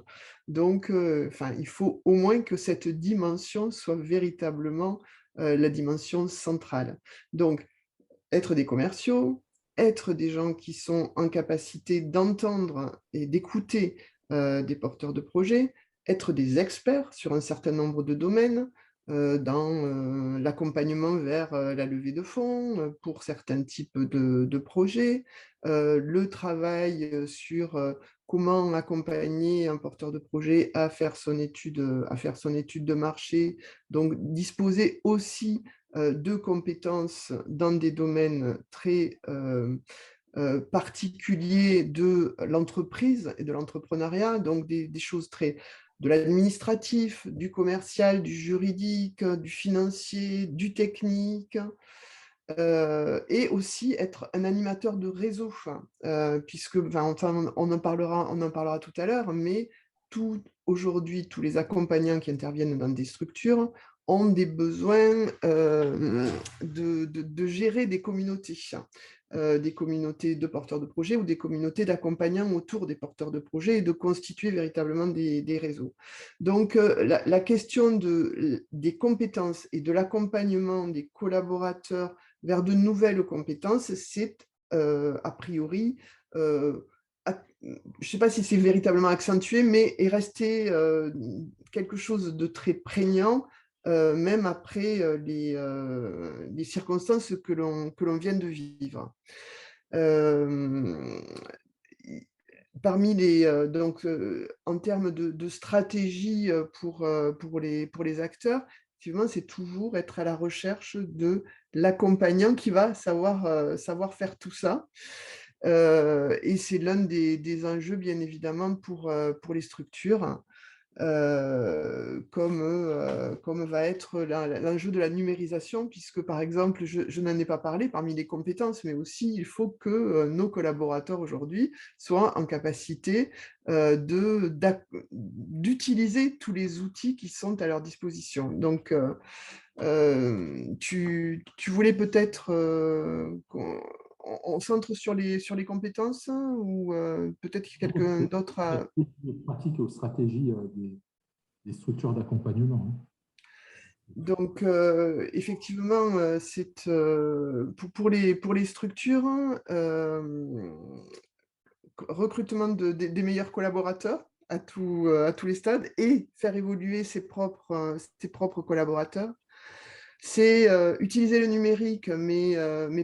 Donc, il faut au moins que cette dimension soit véritablement la dimension centrale. Donc, être des commerciaux, être des gens qui sont en capacité d'entendre et d'écouter des porteurs de projets, être des experts sur un certain nombre de domaines, dans l'accompagnement vers la levée de fonds pour certains types de projets, le travail sur comment accompagner un porteur de projet à faire son étude de marché, donc disposer aussi de compétences dans des domaines très particuliers de l'entreprise et de l'entrepreneuriat, donc des choses très de l'administratif, du commercial, du juridique, du financier, du technique, et aussi être un animateur de réseau, puisque on en parlera tout à l'heure, mais aujourd'hui, tous les accompagnants qui interviennent dans des structures ont des besoins de gérer des communautés de porteurs de projets ou des communautés d'accompagnants autour des porteurs de projets et de constituer véritablement des réseaux. Donc, la question des compétences et de l'accompagnement des collaborateurs vers de nouvelles compétences, c'est a priori, je ne sais pas si c'est véritablement accentué, mais est resté quelque chose de très prégnant, même après les circonstances que l'on vient de vivre. Parmi en termes de stratégie pour les acteurs, effectivement, c'est toujours être à la recherche de l'accompagnant qui va savoir faire tout ça. Et c'est l'un des enjeux, bien évidemment, pour les structures, comme va être l'enjeu de la numérisation, puisque, par exemple, je n'en ai pas parlé parmi les compétences, mais aussi il faut que nos collaborateurs aujourd'hui soient en capacité d'utiliser tous les outils qui sont à leur disposition. Donc, tu voulais peut-être on centre sur les compétences, ou peut-être quelqu'un d'autre a... Les pratiques aux stratégies des structures d'accompagnement. Donc, effectivement, c'est pour les structures, recrutement des meilleurs collaborateurs à tous les stades et faire évoluer ses propres collaborateurs. C'est utiliser le numérique, mais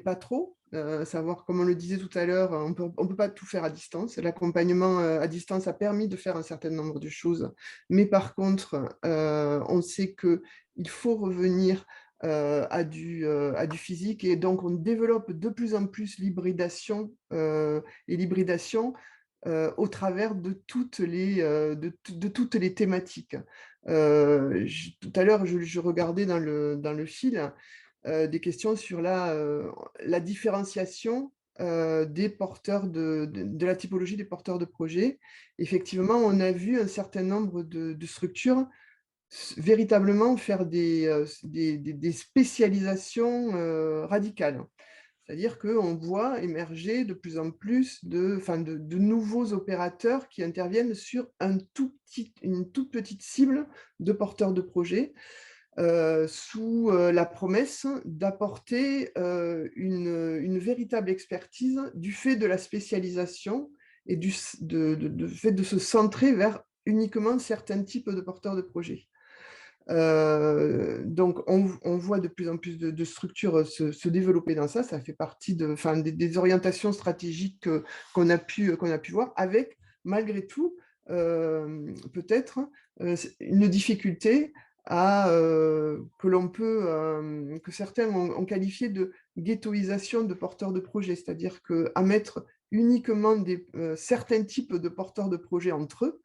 pas trop. Savoir, comme on le disait tout à l'heure, on peut pas tout faire à distance. L'accompagnement à distance a permis de faire un certain nombre de choses. Mais par contre, on sait qu'il faut revenir à du physique. Et donc, on développe de plus en plus l'hybridation au travers de toutes les thématiques. Tout à l'heure, je regardais dans le fil des questions sur la différenciation des porteurs de la typologie des porteurs de projets. Effectivement, on a vu un certain nombre de structures véritablement faire des spécialisations radicales. C'est-à-dire qu'on voit émerger de plus en plus de nouveaux opérateurs qui interviennent sur une toute petite cible de porteurs de projets, sous la promesse d'apporter une véritable expertise du fait de la spécialisation et du fait de se centrer vers uniquement certains types de porteurs de projets. Donc, on voit de plus en plus de structures se développer dans ça. Ça fait partie des orientations stratégiques qu'on a pu voir, avec, malgré tout, peut-être une difficulté que certains ont qualifié de ghettoisation de porteurs de projets, c'est-à-dire qu'à mettre uniquement certains types de porteurs de projets entre eux,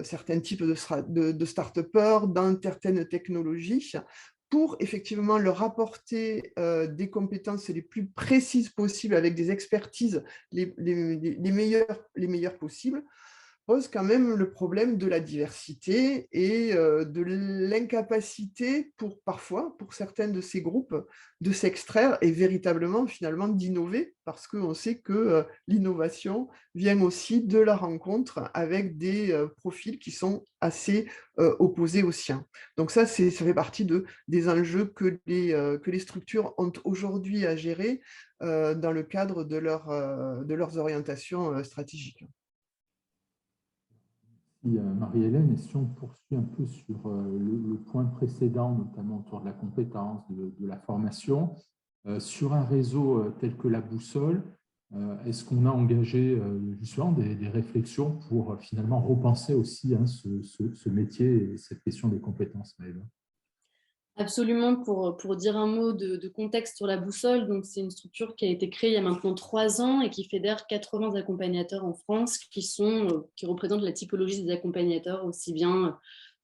certains types de start-upers dans certaines technologies, pour effectivement leur apporter des compétences les plus précises possibles avec des expertises les meilleures possibles. pose quand même le problème de la diversité et de l'incapacité parfois, pour certains de ces groupes, de s'extraire et véritablement, finalement, d'innover, parce qu'on sait que l'innovation vient aussi de la rencontre avec des profils qui sont assez opposés aux siens. Donc ça fait partie des enjeux que les structures ont aujourd'hui à gérer dans le cadre de leurs orientations stratégiques. Marie-Hélène, et si on poursuit un peu sur le point précédent, notamment autour de la compétence, de la formation, sur un réseau tel que la Boussole, est-ce qu'on a engagé justement des réflexions pour finalement repenser aussi ce métier et cette question des compétences, Maëva? Absolument, pour dire un mot de contexte sur la Boussole, donc c'est une structure qui a été créée il y a maintenant 3 ans et qui fédère 80 accompagnateurs en France qui représentent la typologie des accompagnateurs, aussi bien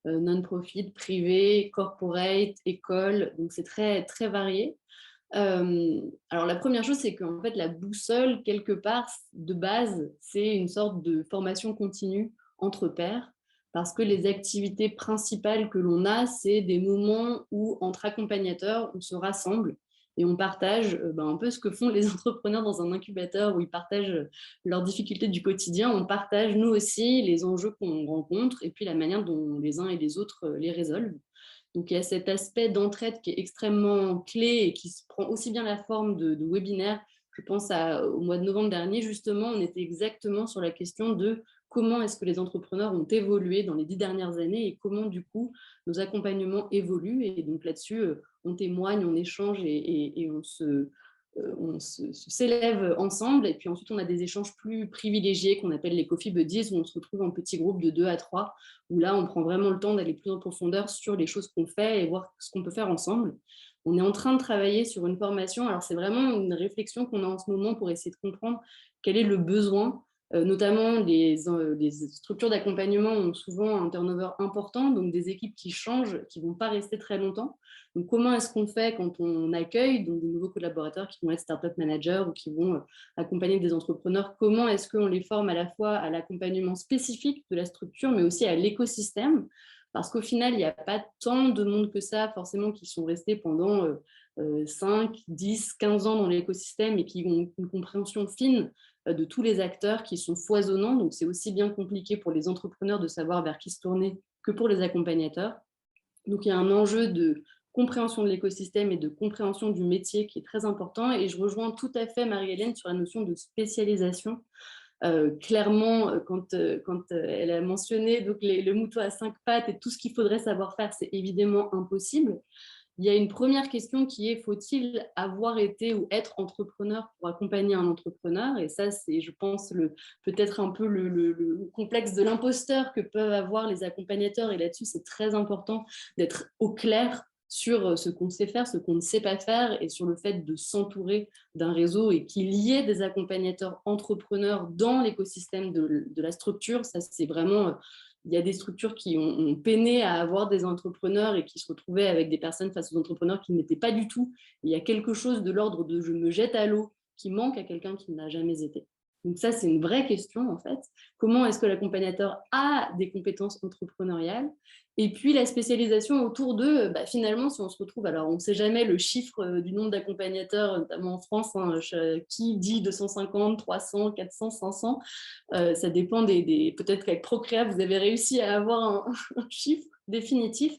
non-profit, privé, corporate, école, donc c'est très, très varié. Alors la première chose, c'est qu'en fait la Boussole, quelque part, de base, c'est une sorte de formation continue entre pairs, parce que les activités principales que l'on a, c'est des moments où, entre accompagnateurs, on se rassemble et on partage un peu ce que font les entrepreneurs dans un incubateur où ils partagent leurs difficultés du quotidien. On partage, nous aussi, les enjeux qu'on rencontre et puis la manière dont les uns et les autres les résolvent. Donc, il y a cet aspect d'entraide qui est extrêmement clé et qui se prend aussi bien la forme de webinaires. Je pense au mois de novembre dernier, justement, on était exactement sur la question de comment est-ce que les entrepreneurs ont évolué dans les 10 dernières années et comment, du coup, nos accompagnements évoluent. Et donc, là-dessus, on témoigne, on échange et on s'élève ensemble. Et puis ensuite, on a des échanges plus privilégiés qu'on appelle les Coffee Buddies, où on se retrouve en petits groupes de 2 à 3, où là, on prend vraiment le temps d'aller plus en profondeur sur les choses qu'on fait et voir ce qu'on peut faire ensemble. On est en train de travailler sur une formation. Alors, c'est vraiment une réflexion qu'on a en ce moment pour essayer de comprendre quel est le besoin. Notamment, les structures d'accompagnement ont souvent un turnover important, donc des équipes qui changent, qui ne vont pas rester très longtemps. Donc, comment est-ce qu'on fait quand on accueille donc, des nouveaux collaborateurs qui vont être startup managers ou qui vont accompagner des entrepreneurs? Comment est-ce qu'on les forme à la fois à l'accompagnement spécifique de la structure, mais aussi à l'écosystème? Parce qu'au final, il n'y a pas tant de monde que ça, forcément, qui sont restés pendant 5, 10, 15 ans dans l'écosystème et qui ont une compréhension fine de tous les acteurs qui sont foisonnants. Donc, c'est aussi bien compliqué pour les entrepreneurs de savoir vers qui se tourner que pour les accompagnateurs. Donc, il y a un enjeu de compréhension de l'écosystème et de compréhension du métier qui est très important. Et je rejoins tout à fait Marie-Hélène sur la notion de spécialisation. Clairement, quand elle a mentionné donc le mouton à 5 pattes et tout ce qu'il faudrait savoir faire, c'est évidemment impossible. Il y a une première question qui est, faut-il avoir été ou être entrepreneur pour accompagner un entrepreneur? Et ça, c'est, je pense, peut-être un peu le complexe de l'imposteur que peuvent avoir les accompagnateurs. Et là-dessus, c'est très important d'être au clair sur ce qu'on sait faire, ce qu'on ne sait pas faire, et sur le fait de s'entourer d'un réseau et qu'il y ait des accompagnateurs entrepreneurs dans l'écosystème de la structure. Ça, c'est vraiment... Il y a des structures qui ont peiné à avoir des entrepreneurs et qui se retrouvaient avec des personnes face aux entrepreneurs qui n'étaient pas du tout. Il y a quelque chose de l'ordre de « je me jette à l'eau » qui manque à quelqu'un qui n'a jamais été. Donc ça, c'est une vraie question, en fait. Comment est-ce que l'accompagnateur a des compétences entrepreneuriales? Et puis, la spécialisation autour de, finalement, si on se retrouve, alors on ne sait jamais le chiffre du nombre d'accompagnateurs, notamment en France, hein, qui dit 250, 300, 400, 500, ça dépend peut-être qu'avec Procréa, vous avez réussi à avoir un chiffre définitif,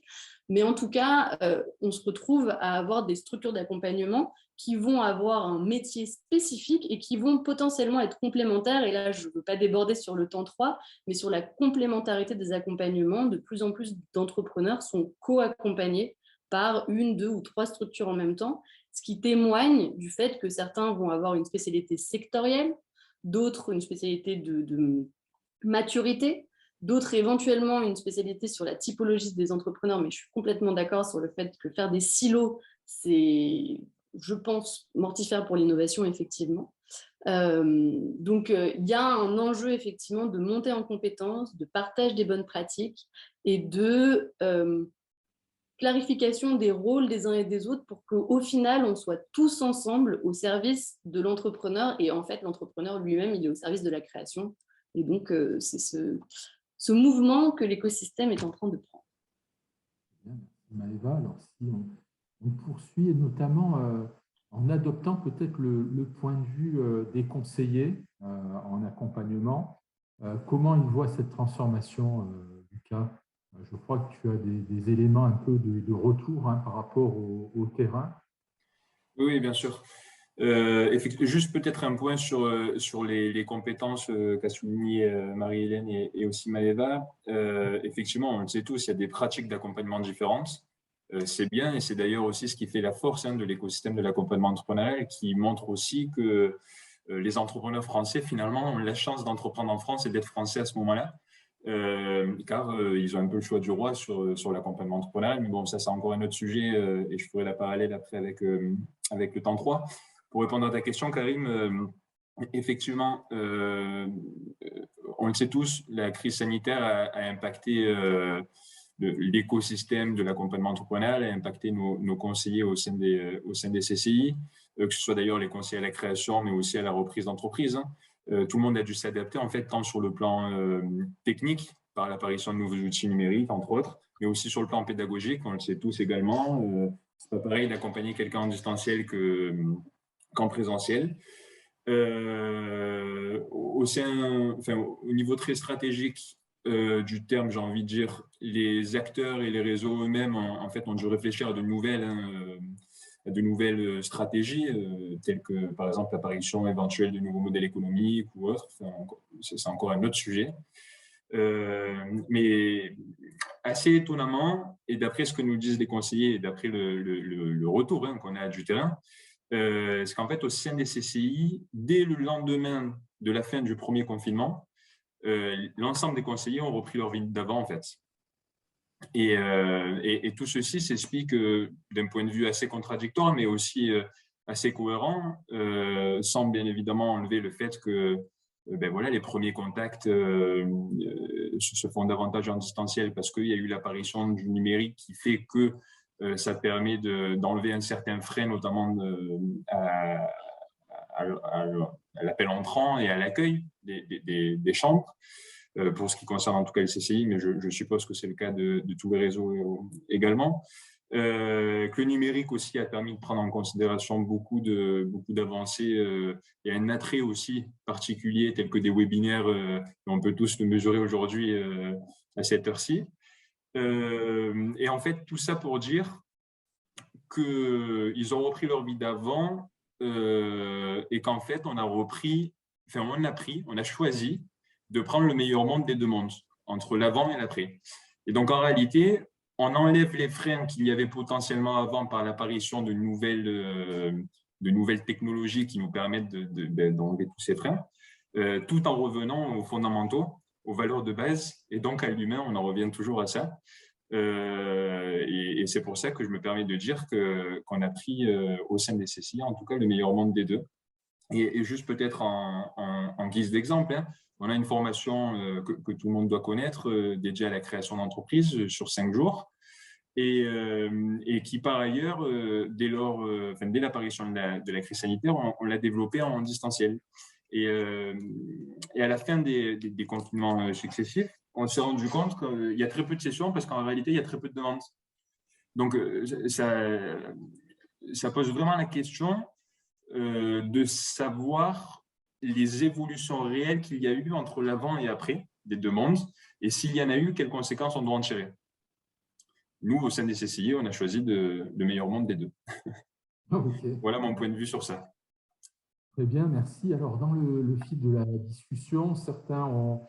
mais en tout cas, on se retrouve à avoir des structures d'accompagnement qui vont avoir un métier spécifique et qui vont potentiellement être complémentaires. Et là, je ne veux pas déborder sur le temps 3, mais sur la complémentarité des accompagnements. De plus en plus d'entrepreneurs sont co-accompagnés par 1, 2 ou 3 structures en même temps, ce qui témoigne du fait que certains vont avoir une spécialité sectorielle, d'autres une spécialité de maturité, d'autres éventuellement une spécialité sur la typologie des entrepreneurs, mais je suis complètement d'accord sur le fait que faire des silos, c'est, je pense, mortifère pour l'innovation, effectivement. Donc, il y a un enjeu, effectivement, de montée en compétences, de partage des bonnes pratiques et de clarification des rôles des uns et des autres pour qu'au final, on soit tous ensemble au service de l'entrepreneur. Et en fait, l'entrepreneur lui-même, il est au service de la création. Et donc, c'est ce mouvement que l'écosystème est en train de prendre. Bien, merci Maëva. Alors, si on poursuit, et notamment en adoptant peut-être le point de vue des conseillers en accompagnement, comment ils voient cette transformation, Lucas? Je crois que tu as des éléments un peu de retour par rapport au terrain. Oui, bien sûr. Juste peut-être un point sur les compétences qu'a souligné Marie-Hélène et aussi Maëva. Effectivement, on le sait tous, il y a des pratiques d'accompagnement différentes. C'est bien, et c'est d'ailleurs aussi ce qui fait la force de l'écosystème de l'accompagnement entrepreneurial, qui montre aussi que les entrepreneurs français, finalement, ont la chance d'entreprendre en France et d'être français à ce moment-là. Car ils ont un peu le choix du roi sur l'accompagnement entrepreneurial. Mais bon, ça, c'est encore un autre sujet et je ferai la parallèle après avec le temps 3. Pour répondre à ta question, Karim, effectivement, on le sait tous, la crise sanitaire a impacté l'écosystème de l'accompagnement entrepreneurial, a impacté nos conseillers au sein des CCI, que ce soit d'ailleurs les conseillers à la création, mais aussi à la reprise d'entreprise. Tout le monde a dû s'adapter, en fait, tant sur le plan technique, par l'apparition de nouveaux outils numériques, entre autres, mais aussi sur le plan pédagogique, on le sait tous également. C'est pas pareil d'accompagner quelqu'un en distanciel qu'en présentiel. Au niveau très stratégique du terme, j'ai envie de dire, les acteurs et les réseaux eux-mêmes, en fait, ont dû réfléchir à de nouvelles stratégies, telles que, par exemple, l'apparition éventuelle de nouveaux modèles économiques ou autres. C'est encore un autre sujet. Mais assez étonnamment, et d'après ce que nous disent les conseillers et d'après le retour qu'on a du terrain, c'est qu'en fait, au sein des CCI, dès le lendemain de la fin du premier confinement, l'ensemble des conseillers ont repris leur vie d'avant, en fait. Et tout ceci s'explique d'un point de vue assez contradictoire, mais aussi assez cohérent, sans bien évidemment enlever le fait que les premiers contacts se font davantage en distanciel parce qu'il y a eu l'apparition du numérique qui fait que ça permet d'enlever un certain frein, notamment à l'appel entrant et à l'accueil des chambres. Pour ce qui concerne en tout cas le CCI, mais je suppose que c'est le cas de tous les réseaux également. Que le numérique aussi a permis de prendre en considération beaucoup d'avancées. Il y a un attrait aussi particulier, tel que des webinaires, on peut tous le mesurer aujourd'hui à cette heure-ci. Et en fait, tout ça pour dire qu'ils ont repris leur vie d'avant et qu'en fait, on a choisi de prendre le meilleur monde des deux mondes, entre l'avant et l'après. Et donc, en réalité, on enlève les freins qu'il y avait potentiellement avant par l'apparition de nouvelles technologies qui nous permettent d'enlever tous ces freins, tout en revenant aux fondamentaux, aux valeurs de base, et donc à l'humain, on en revient toujours à ça. Et c'est pour ça que je me permets de dire qu'on a pris au sein des CCI, en tout cas, le meilleur monde des deux. Et juste peut-être en guise d'exemple, on a une formation que tout le monde doit connaître, dédiée à la création d'entreprise sur 5 jours, et qui par ailleurs, dès l'apparition de la crise sanitaire, on l'a développée en distanciel. Et à la fin des confinements successifs, on s'est rendu compte qu'il y a très peu de sessions parce qu'en réalité, il y a très peu de demandes. Donc, ça pose vraiment la question de savoir les évolutions réelles qu'il y a eu entre l'avant et après des deux mondes, et s'il y en a eu, quelles conséquences on doit en tirer. Nous, au sein des CCI, on a choisi le meilleur monde des deux. Okay. Voilà mon point de vue sur ça. Très bien, merci. Alors, dans le fil de la discussion, certains ont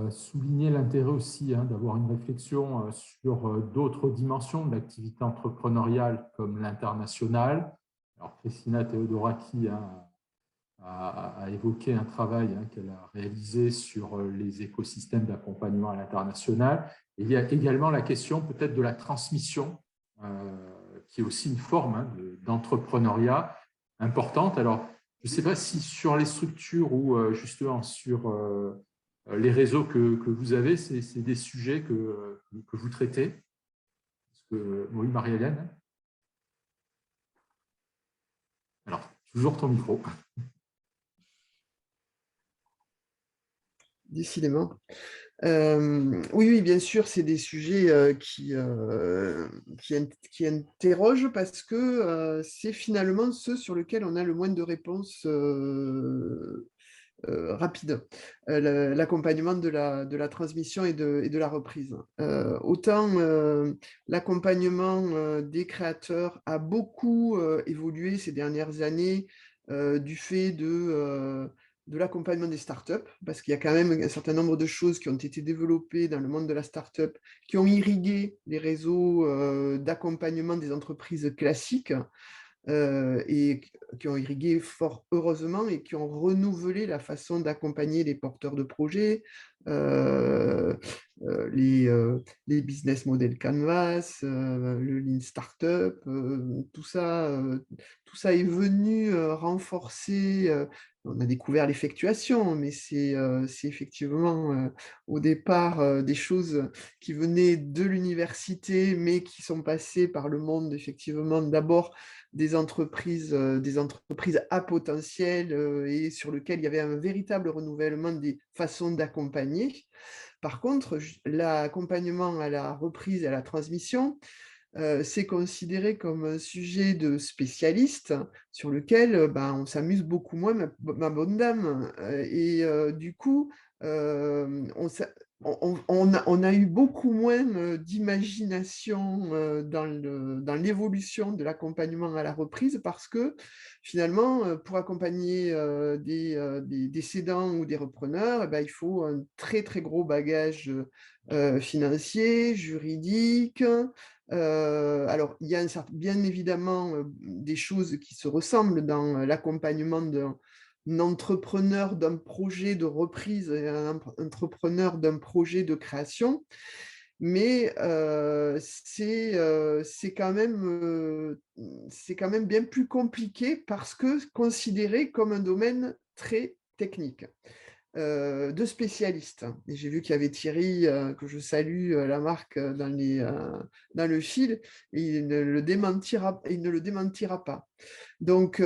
souligné l'intérêt aussi d'avoir une réflexion sur d'autres dimensions de l'activité entrepreneuriale comme l'international. Alors, Christina Theodoraki a évoqué un travail qu'elle a réalisé sur les écosystèmes d'accompagnement à l'international. Il y a également la question peut-être de la transmission, qui est aussi une forme d'entrepreneuriat importante. Alors, je ne sais pas si sur les structures ou justement sur les réseaux que vous avez, c'est des sujets que vous traitez. Oui, Marie-Hélène. Alors, toujours ton micro. décidément. Oui, bien sûr, c'est des sujets qui interrogent parce que c'est finalement ceux sur lesquels on a le moins de réponses rapides. L'accompagnement de la transmission et de la reprise. Autant l'accompagnement des créateurs a beaucoup évolué ces dernières années du fait de l'accompagnement des startups, parce qu'il y a quand même un certain nombre de choses qui ont été développées dans le monde de la startup, qui ont irrigué les réseaux d'accompagnement des entreprises classiques, et qui ont irrigué fort heureusement et qui ont renouvelé la façon d'accompagner les porteurs de projets, les business model Canvas, le Lean Startup, tout ça est venu renforcer. On a découvert l'effectuation, mais c'est effectivement au départ des choses qui venaient de l'université, mais qui sont passées par le monde, effectivement, d'abord des entreprises à potentiel et sur lequel il y avait un véritable renouvellement des façons d'accompagner. Par contre, l'accompagnement à la reprise et à la transmission, c'est considéré comme un sujet de spécialiste sur lequel on s'amuse beaucoup moins, ma bonne dame. Et du coup, on a eu beaucoup moins d'imagination dans l'évolution de l'accompagnement à la reprise parce que finalement, pour accompagner des cédants ou des repreneurs, il faut un très très gros bagage financier, juridique. Alors, il y a bien évidemment des choses qui se ressemblent dans l'accompagnement d'un entrepreneur d'un projet de reprise et un entrepreneur d'un projet de création, mais c'est quand même bien plus compliqué parce que considéré comme un domaine très technique. De spécialistes. Et j'ai vu qu'il y avait Thierry, que je salue, Lamarque, dans le fil, et il ne le démentira pas. Donc,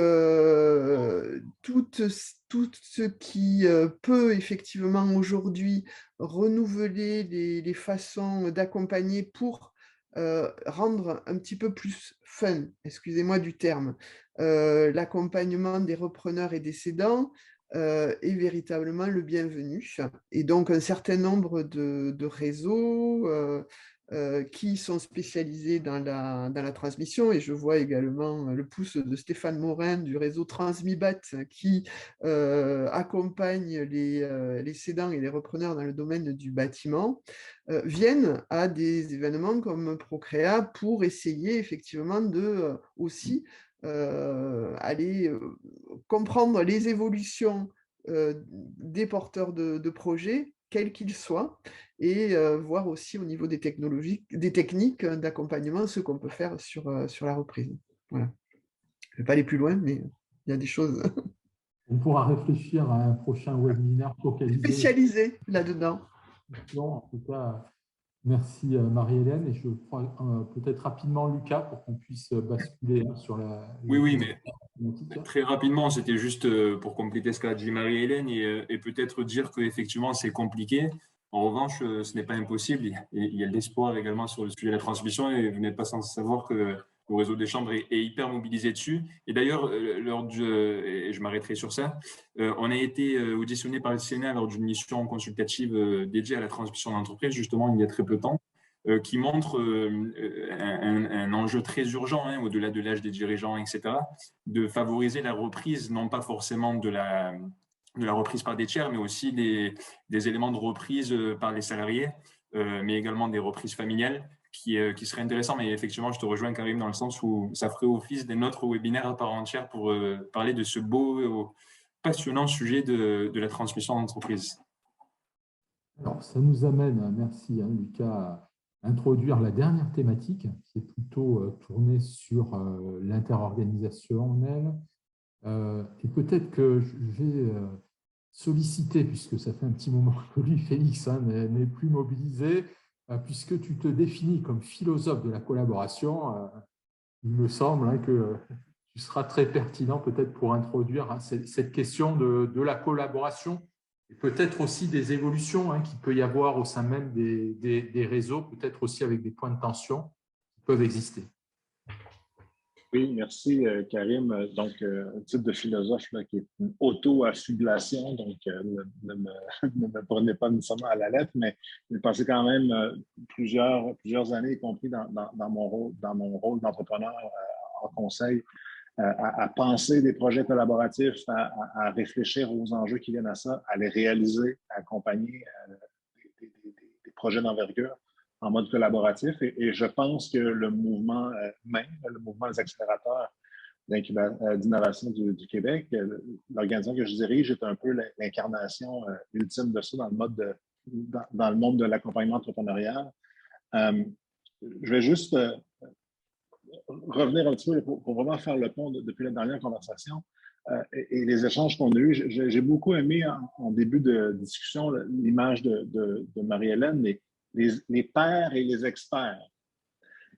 tout ce qui peut effectivement aujourd'hui renouveler les façons d'accompagner pour rendre un petit peu plus fun, excusez-moi du terme, l'accompagnement des repreneurs et des cédants, est véritablement le bienvenu. Et donc, un certain nombre de réseaux qui sont spécialisés dans la transmission. Et je vois également le pouce de Stéphane Morin du réseau Transmibat qui accompagne les cédants et les repreneurs dans le domaine du bâtiment, viennent à des événements comme Procréa pour essayer effectivement de aussi aller comprendre les évolutions des porteurs de projets, quels qu'ils soient, et voir aussi au niveau des techniques d'accompagnement ce qu'on peut faire sur la reprise. Voilà. Je ne vais pas aller plus loin, mais il y a des choses On pourra réfléchir à un prochain webinaire focalisé. Spécialisé là-dedans. En tout cas, merci Marie-Hélène. Et je crois peut-être rapidement Lucas pour qu'on puisse basculer sur la... Oui, mais très rapidement, c'était juste pour compléter ce qu'a dit Marie-Hélène et peut-être dire qu'effectivement, c'est compliqué. En revanche, ce n'est pas impossible. Il y a de l'espoir également sur le sujet de la transmission et vous n'êtes pas sans savoir que le réseau des chambres est hyper mobilisé dessus. Et d'ailleurs, et je m'arrêterai sur ça, on a été auditionné par le Sénat lors d'une mission consultative dédiée à la transmission d'entreprise, justement, il y a très peu de temps, qui montre un enjeu très urgent, au-delà de l'âge des dirigeants, etc., de favoriser la reprise, non pas forcément de la reprise par des tiers, mais aussi des éléments de reprise par les salariés, mais également des reprises familiales qui seraient intéressants. Mais effectivement, je te rejoins, Karim, dans le sens où ça ferait office d'un autre webinaire à part entière pour parler de ce beau, passionnant sujet de la transmission d'entreprise. Alors, ça nous amène, merci Lucas, à introduire la dernière thématique, qui est plutôt tournée sur l'interorganisationnel. Et peut-être que je vais solliciter, puisque ça fait un petit moment que lui, Félix, n'est plus mobilisé, puisque tu te définis comme philosophe de la collaboration, il me semble que tu seras très pertinent peut-être pour introduire cette question de la collaboration Et peut-être aussi des évolutions qu'il peut y avoir au sein même des réseaux, peut-être aussi avec des points de tension qui peuvent exister. Oui, merci Karim. Donc, un type de philosophe là, qui est une auto-affublation, donc ne me prenez pas nécessairement à la lettre, mais j'ai passé quand même plusieurs années, y compris dans mon rôle d'entrepreneur en conseil, à penser des projets collaboratifs, à réfléchir aux enjeux qui viennent à ça, à les réaliser, à accompagner des projets d'envergure en mode collaboratif. Et je pense que le mouvement MAIN, le mouvement des accélérateurs d'innovation du Québec, l'organisation que je dirige est un peu l'incarnation ultime de ça dans le monde de l'accompagnement entrepreneurial. Je vais juste revenir un petit peu pour vraiment faire le pont depuis la dernière conversation et les échanges qu'on a eus. J'ai beaucoup aimé en début de discussion l'image de Marie-Hélène, les pairs et les experts.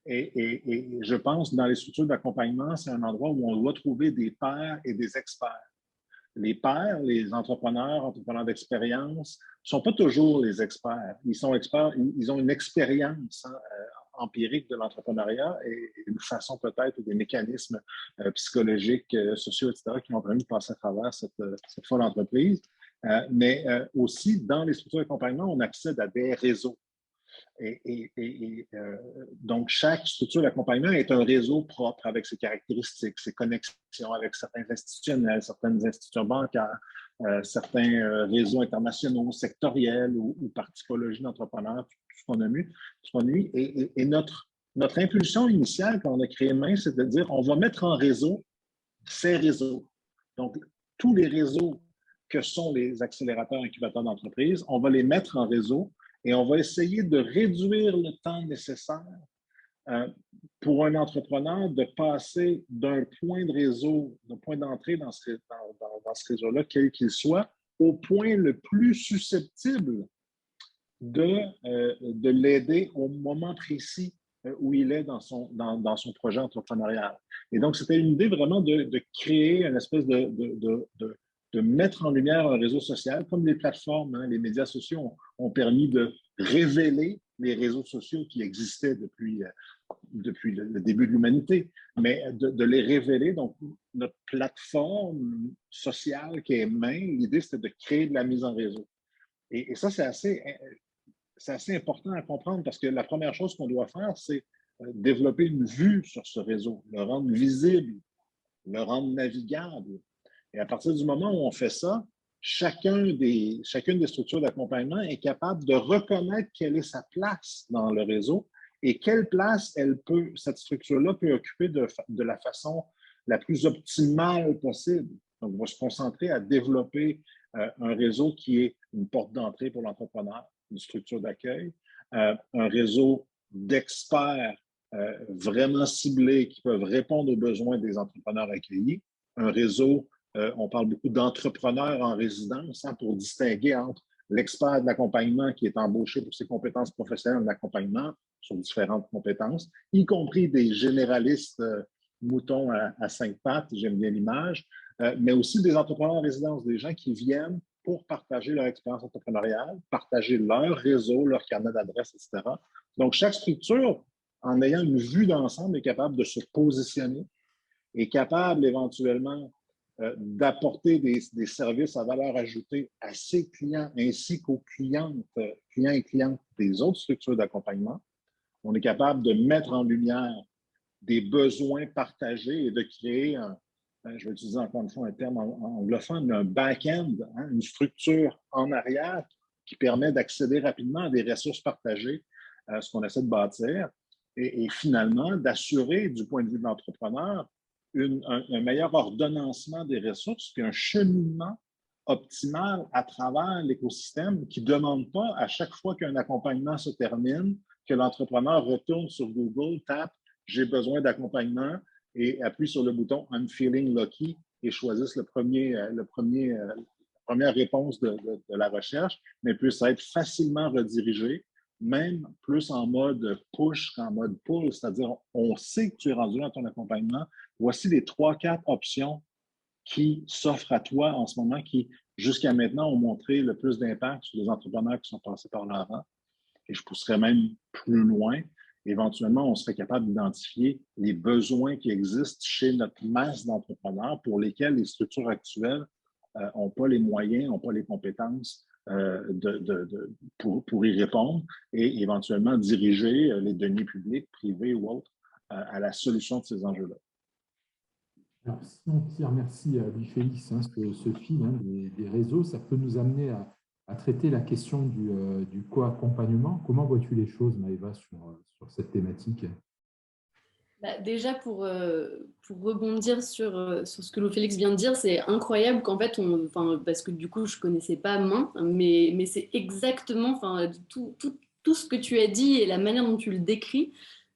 Et je pense dans les structures d'accompagnement, c'est un endroit où on doit trouver des pairs et des experts. Les pairs, les entrepreneurs d'expérience, ne sont pas toujours les experts. Ils sont experts, ils ont une expérience empirique de l'entrepreneuriat et une façon peut-être, des mécanismes psychologiques, sociaux, etc., qui ont permis de passer à travers cette folle entreprise. Mais aussi, dans les structures d'accompagnement, on accède à des réseaux. Donc, chaque structure d'accompagnement est un réseau propre avec ses caractéristiques, ses connexions avec certains institutionnels, certaines institutions bancaires, certains réseaux internationaux, sectoriels ou par typologie d'entrepreneurs, tout ce qu'on a mis. Et notre impulsion initiale quand on a créé MAIN, c'est de dire on va mettre en réseau ces réseaux. Donc, tous les réseaux que sont les accélérateurs incubateurs d'entreprise, on va les mettre en réseau. Et on va essayer de réduire le temps nécessaire pour un entrepreneur de passer d'un point de réseau, d'un point d'entrée dans ce réseau-là, quel qu'il soit, au point le plus susceptible de l'aider au moment précis où il est dans son projet entrepreneurial. Et donc, c'était une idée vraiment de créer une espèce de mettre en lumière un réseau social, comme les plateformes, les médias sociaux ont permis de révéler les réseaux sociaux qui existaient depuis le début de l'humanité, mais de les révéler. Donc, notre plateforme sociale qui est MAIN, l'idée, c'était de créer de la mise en réseau. Et ça, c'est assez important à comprendre parce que la première chose qu'on doit faire, c'est développer une vue sur ce réseau, le rendre visible, le rendre navigable. Et à partir du moment où on fait ça, chacune des structures d'accompagnement est capable de reconnaître quelle est sa place dans le réseau et quelle place cette structure-là peut occuper de la façon la plus optimale possible. Donc, on va se concentrer à développer un réseau qui est une porte d'entrée pour l'entrepreneur, une structure d'accueil, un réseau d'experts vraiment ciblés qui peuvent répondre aux besoins des entrepreneurs accueillis, un réseau on parle beaucoup d'entrepreneurs en résidence pour distinguer entre l'expert de l'accompagnement qui est embauché pour ses compétences professionnelles d'accompagnement sur différentes compétences, y compris des généralistes moutons à 5 pattes, j'aime bien l'image, mais aussi des entrepreneurs en résidence, des gens qui viennent pour partager leur expérience entrepreneuriale, partager leur réseau, leur carnet d'adresses, etc. Donc, chaque structure, en ayant une vue d'ensemble, est capable de se positionner, est capable éventuellement d'apporter des services à valeur ajoutée à ses clients ainsi qu'aux clients et clientes des autres structures d'accompagnement. On est capable de mettre en lumière des besoins partagés et de créer, je vais utiliser encore une fois un terme anglophone, un back-end, une structure en arrière qui permet d'accéder rapidement à des ressources partagées, ce qu'on essaie de bâtir, et finalement d'assurer du point de vue de l'entrepreneur un meilleur ordonnancement des ressources puis un cheminement optimal à travers l'écosystème qui ne demande pas à chaque fois qu'un accompagnement se termine que l'entrepreneur retourne sur Google, tape « J'ai besoin d'accompagnement » et appuie sur le bouton « I'm feeling lucky » et choisisse la première réponse de la recherche, mais puisse être facilement redirigé, même plus en mode push qu'en mode pull, c'est-à-dire on sait que tu es rendu dans ton accompagnement. Voici les 3-4 options qui s'offrent à toi en ce moment qui jusqu'à maintenant, ont montré le plus d'impact sur les entrepreneurs qui sont passés par là avant. Et je pousserais même plus loin. Éventuellement, on serait capable d'identifier les besoins qui existent chez notre masse d'entrepreneurs pour lesquels les structures actuelles n'ont pas les moyens, n'ont pas les compétences pour y répondre et éventuellement diriger les deniers publics, privés ou autres à la solution de ces enjeux-là. Alors, si on tire, merci à Louis-Félix, ce fil des réseaux, ça peut nous amener à traiter la question du co-accompagnement. Comment vois-tu les choses, Maëva, sur cette thématique? Déjà, pour rebondir sur ce que Louis-Félix vient de dire, c'est incroyable qu'en fait, parce que du coup, je ne connaissais pas Main, mais c'est exactement tout ce que tu as dit et la manière dont tu le décris.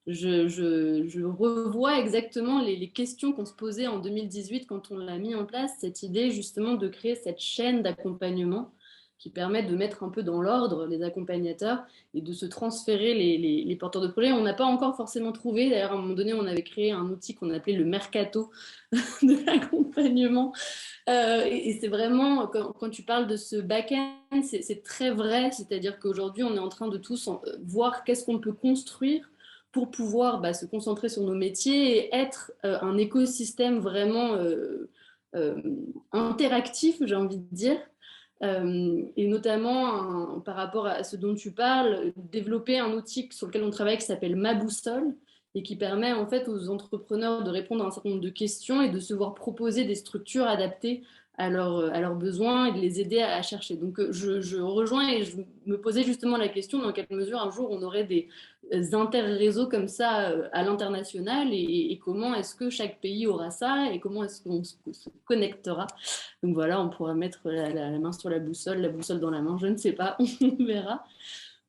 Je revois exactement les questions qu'on se posait en 2018 quand on l'a mis en place, cette idée justement de créer cette chaîne d'accompagnement qui permet de mettre un peu dans l'ordre les accompagnateurs et de se transférer les porteurs de projets. On n'a pas encore forcément trouvé, d'ailleurs à un moment donné on avait créé un outil qu'on appelait le mercato de l'accompagnement. Et c'est vraiment, quand tu parles de ce back-end, c'est très vrai, c'est-à-dire qu'aujourd'hui on est en train de tous voir qu'est-ce qu'on peut construire pour pouvoir se concentrer sur nos métiers et être un écosystème vraiment interactif, j'ai envie de dire. Et notamment, par rapport à ce dont tu parles, développer un outil sur lequel on travaille qui s'appelle Ma Boussole et qui permet en fait aux entrepreneurs de répondre à un certain nombre de questions et de se voir proposer des structures adaptées à leurs besoins et de les aider à chercher. Donc je rejoins et je me posais justement la question dans quelle mesure un jour on aurait des interréseaux comme ça à l'international et comment est-ce que chaque pays aura ça et comment est-ce qu'on se connectera. Donc voilà, on pourra mettre la main sur la boussole dans la main, je ne sais pas, on verra.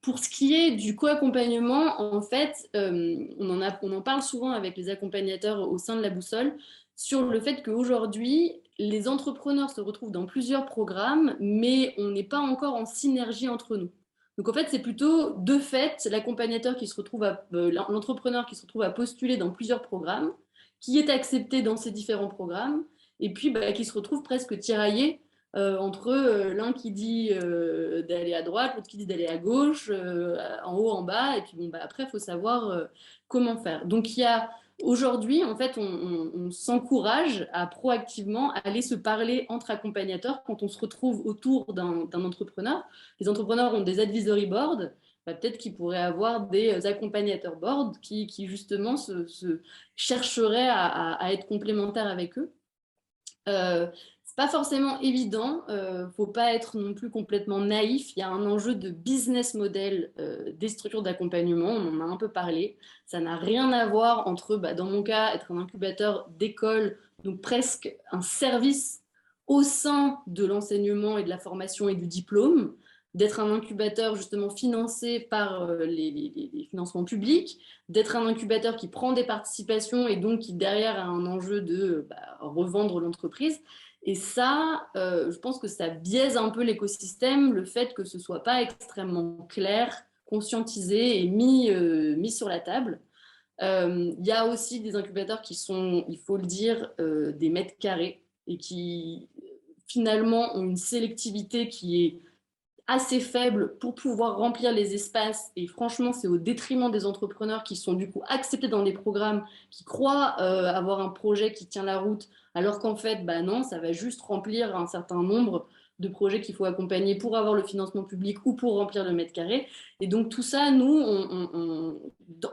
Pour ce qui est du co-accompagnement, en fait, on en parle souvent avec les accompagnateurs au sein de la boussole sur le fait qu'aujourd'hui, les entrepreneurs se retrouvent dans plusieurs programmes, mais on n'est pas encore en synergie entre nous. Donc en fait, c'est plutôt de fait l'accompagnateur qui se retrouve l'entrepreneur qui se retrouve à postuler dans plusieurs programmes, qui est accepté dans ces différents programmes, et puis qui se retrouve presque tiraillé entre l'un qui dit d'aller à droite, l'autre qui dit d'aller à gauche, en haut, en bas, et puis après, il faut savoir comment faire. Donc il y a aujourd'hui, en fait, on s'encourage à proactivement aller se parler entre accompagnateurs quand on se retrouve autour d'un entrepreneur. Les entrepreneurs ont des advisory boards, peut-être qu'ils pourraient avoir des accompagnateurs boards qui justement se chercheraient à être complémentaires avec eux. C'est pas forcément évident, faut pas être non plus complètement naïf. Il y a un enjeu de business model des structures d'accompagnement, on en a un peu parlé. Ça n'a rien à voir entre, dans mon cas, être un incubateur d'école, donc presque un service au sein de l'enseignement et de la formation et du diplôme, d'être un incubateur justement financé par les financements publics, d'être un incubateur qui prend des participations et donc qui derrière a un enjeu de revendre l'entreprise. Et ça, je pense que ça biaise un peu l'écosystème, le fait que ce ne soit pas extrêmement clair, conscientisé et mis sur la table. Il y a aussi des incubateurs qui sont, il faut le dire, des mètres carrés et qui finalement ont une sélectivité qui est assez faible pour pouvoir remplir les espaces. Et franchement, c'est au détriment des entrepreneurs qui sont du coup acceptés dans des programmes, qui croient avoir un projet qui tient la route, alors qu'en fait, non, ça va juste remplir un certain nombre de projets qu'il faut accompagner pour avoir le financement public ou pour remplir le mètre carré. Et donc tout ça, nous,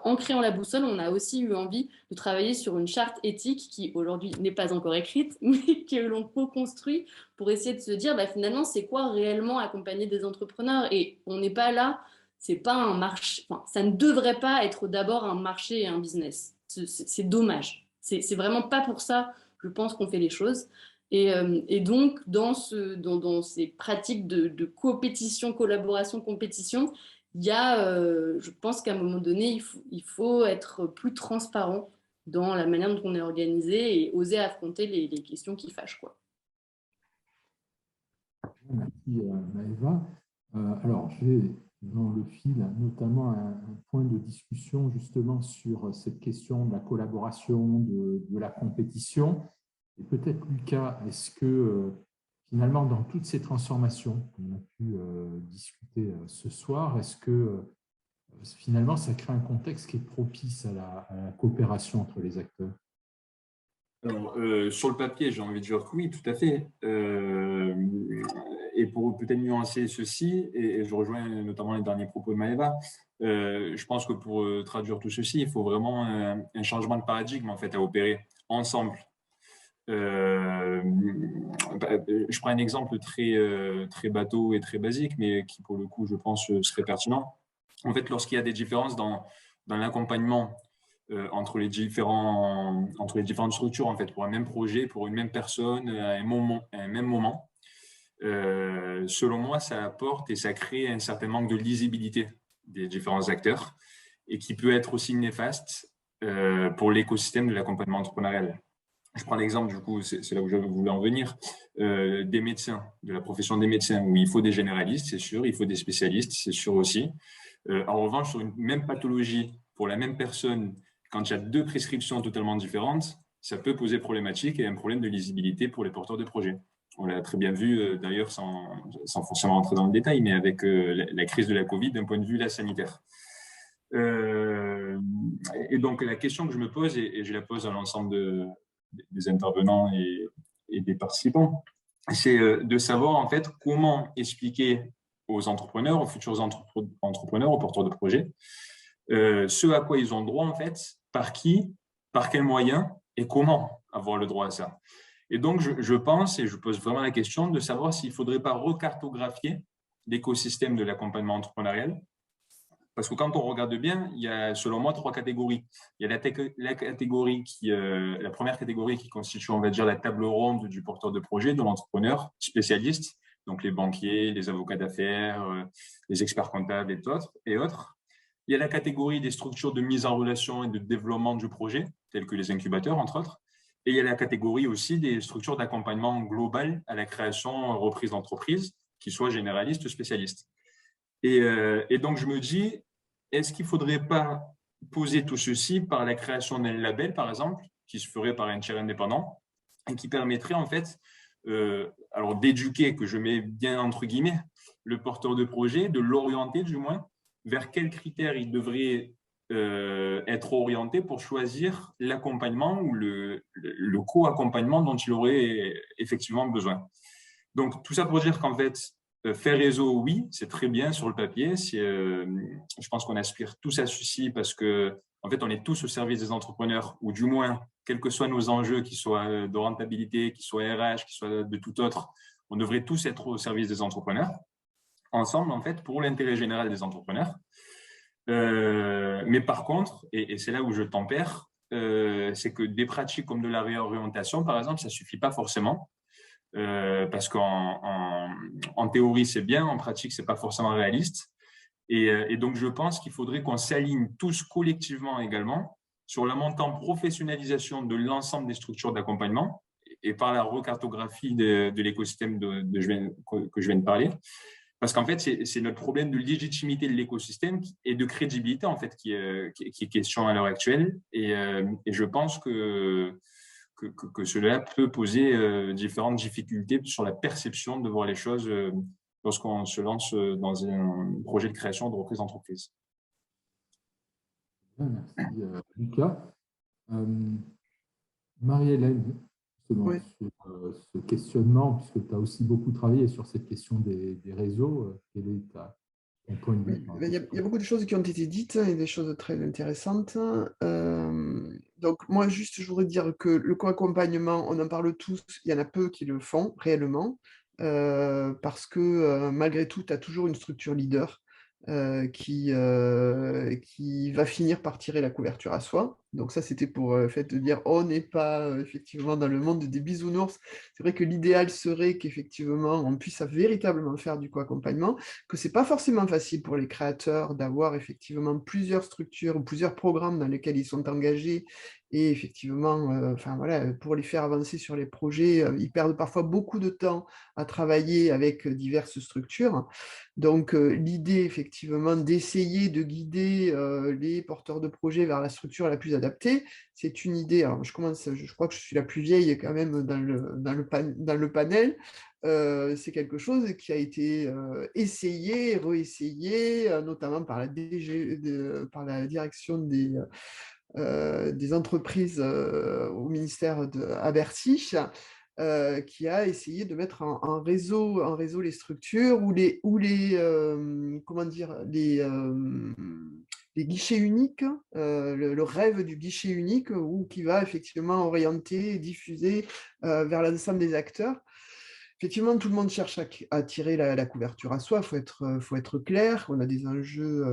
en créant la boussole, on a aussi eu envie de travailler sur une charte éthique qui aujourd'hui n'est pas encore écrite, mais que l'on co-construit pour essayer de se dire finalement c'est quoi réellement accompagner des entrepreneurs. Et on n'est pas là, c'est pas un marché, ça ne devrait pas être d'abord un marché et un business. C'est dommage. C'est vraiment pas pour ça, je pense, qu'on fait les choses. Et donc, dans ces pratiques de compétition, collaboration, compétition, il y a, je pense qu'à un moment donné, il faut être plus transparent dans la manière dont on est organisé et oser affronter les questions qui fâchent, quoi. Merci Maëva. Alors, j'ai dans le fil notamment un point de discussion justement sur cette question de la collaboration, de la compétition. Et peut-être, Lucas, est-ce que finalement, dans toutes ces transformations qu'on a pu discuter ce soir, est-ce que finalement, ça crée un contexte qui est propice à la coopération entre les acteurs? Alors, sur le papier, j'ai envie de dire que oui, tout à fait. Et pour peut-être nuancer ceci, et je rejoins notamment les derniers propos de Maëva, je pense que pour traduire tout ceci, il faut vraiment un changement de paradigme en fait, à opérer ensemble. Je prends un exemple très bateau et très basique, mais qui pour le coup, je pense, serait pertinent. En fait, lorsqu'il y a des différences dans l'accompagnement entre les différentes structures, en fait, pour un même projet, pour une même personne, à un même moment, selon moi, ça apporte et ça crée un certain manque de lisibilité des différents acteurs et qui peut être aussi néfaste pour l'écosystème de l'accompagnement entrepreneurial. Je prends l'exemple, du coup, c'est là où je voulais en venir, des médecins, de la profession des médecins, où il faut des généralistes, c'est sûr, il faut des spécialistes, c'est sûr aussi. En revanche, sur une même pathologie, pour la même personne, quand il y a deux prescriptions totalement différentes, ça peut poser problématique et un problème de lisibilité pour les porteurs de projets. On l'a très bien vu, d'ailleurs, sans forcément rentrer dans le détail, mais avec la crise de la Covid d'un point de vue sanitaire. Et donc, la question que je me pose, et je la pose à l'ensemble des intervenants et des participants, c'est de savoir en fait comment expliquer aux entrepreneurs, aux futurs entrepreneurs, aux porteurs de projets, ce à quoi ils ont le droit en fait, par qui, par quels moyens et comment avoir le droit à ça. Et donc, je pense, et je pose vraiment la question, de savoir s'il ne faudrait pas recartographier l'écosystème de l'accompagnement entrepreneurial. Parce que quand on regarde bien, il y a selon moi trois catégories. Il y a la catégorie la première catégorie qui constitue, on va dire, la table ronde du porteur de projet, de l'entrepreneur spécialiste, donc les banquiers, les avocats d'affaires, les experts comptables et autres. Il y a la catégorie des structures de mise en relation et de développement du projet, telles que les incubateurs, entre autres. Et il y a la catégorie aussi des structures d'accompagnement global à la création, reprise d'entreprise, qui soient généralistes ou spécialistes. Et donc, je me dis, est-ce qu'il ne faudrait pas poser tout ceci par la création d'un label, par exemple, qui se ferait par un tiers indépendant et qui permettrait, en fait, alors d'éduquer, que je mets bien entre guillemets, le porteur de projet, de l'orienter du moins, vers quels critères il devrait être orienté pour choisir l'accompagnement ou le co-accompagnement dont il aurait effectivement besoin. Donc, tout ça pour dire qu'en fait, faire réseau, oui, c'est très bien sur le papier. Je pense qu'on aspire tous à ceci parce que, en fait, on est tous au service des entrepreneurs, ou du moins, quels que soient nos enjeux, qu'ils soient de rentabilité, qu'ils soient RH, qu'ils soient de tout autre, on devrait tous être au service des entrepreneurs, ensemble, en fait, pour l'intérêt général des entrepreneurs. Mais par contre, et c'est là où je tempère, c'est que des pratiques comme de la réorientation, par exemple, ça ne suffit pas forcément. Parce qu'en théorie, c'est bien, en pratique, ce n'est pas forcément réaliste. Et donc, je pense qu'il faudrait qu'on s'aligne tous collectivement également sur la montée en professionnalisation de l'ensemble des structures d'accompagnement et par la recartographie de l'écosystème que je viens de parler. Parce qu'en fait, c'est notre problème de légitimité de l'écosystème et de crédibilité en fait, qui est question à l'heure actuelle. Et je pense que cela peut poser différentes difficultés sur la perception de voir les choses lorsqu'on se lance dans un projet de création de reprise d'entreprise. Merci Lucas. Marie-Hélène, Oui. sur ce questionnement, puisque tu as aussi beaucoup travaillé sur cette question des réseaux, quel est ton point de vue? Il y a beaucoup de choses qui ont été dites et des choses très intéressantes. Donc moi, juste, je voudrais dire que le co-accompagnement, on en parle tous, il y en a peu qui le font réellement, parce que malgré tout, tu as toujours une structure leader qui va finir par tirer la couverture à soi. Donc ça, c'était pour le fait de dire, on n'est pas effectivement dans le monde des bisounours. C'est vrai que l'idéal serait qu'effectivement, on puisse véritablement faire du co-accompagnement, que ce n'est pas forcément facile pour les créateurs d'avoir effectivement plusieurs structures ou plusieurs programmes dans lesquels ils sont engagés. Et effectivement, voilà, pour les faire avancer sur les projets, ils perdent parfois beaucoup de temps à travailler avec diverses structures. Donc, l'idée, effectivement, d'essayer de guider les porteurs de projets vers la structure la plus adapté. C'est une idée, alors je crois que je suis la plus vieille quand même dans le panel. C'est quelque chose qui a été essayé, réessayé, notamment par la direction des entreprises au ministère à Bercy, qui a essayé de mettre en réseau les structures les guichets uniques, le rêve du guichet unique, qui va effectivement orienter et diffuser vers l'ensemble des acteurs. Effectivement, tout le monde cherche à tirer la couverture à soi, faut être clair, on a des enjeux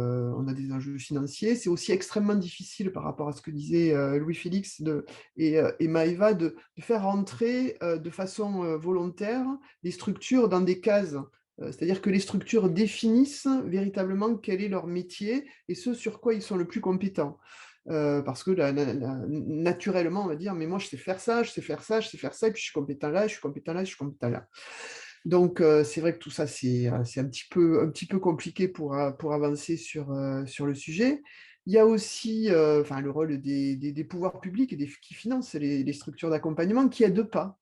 financiers. C'est aussi extrêmement difficile par rapport à ce que disait Louis-Félix et Maëva de faire rentrer de façon volontaire les structures dans des cases. C'est-à-dire que les structures définissent véritablement quel est leur métier et ce sur quoi ils sont le plus compétents. Parce que naturellement, on va dire, mais moi, je sais faire ça, je sais faire ça, je sais faire ça, et puis je suis compétent là, je suis compétent là, je suis compétent là. Donc, c'est vrai que tout ça, c'est un petit peu compliqué pour avancer sur le sujet. Il y a aussi le rôle des pouvoirs publics qui financent les structures d'accompagnement, qui n'aident pas,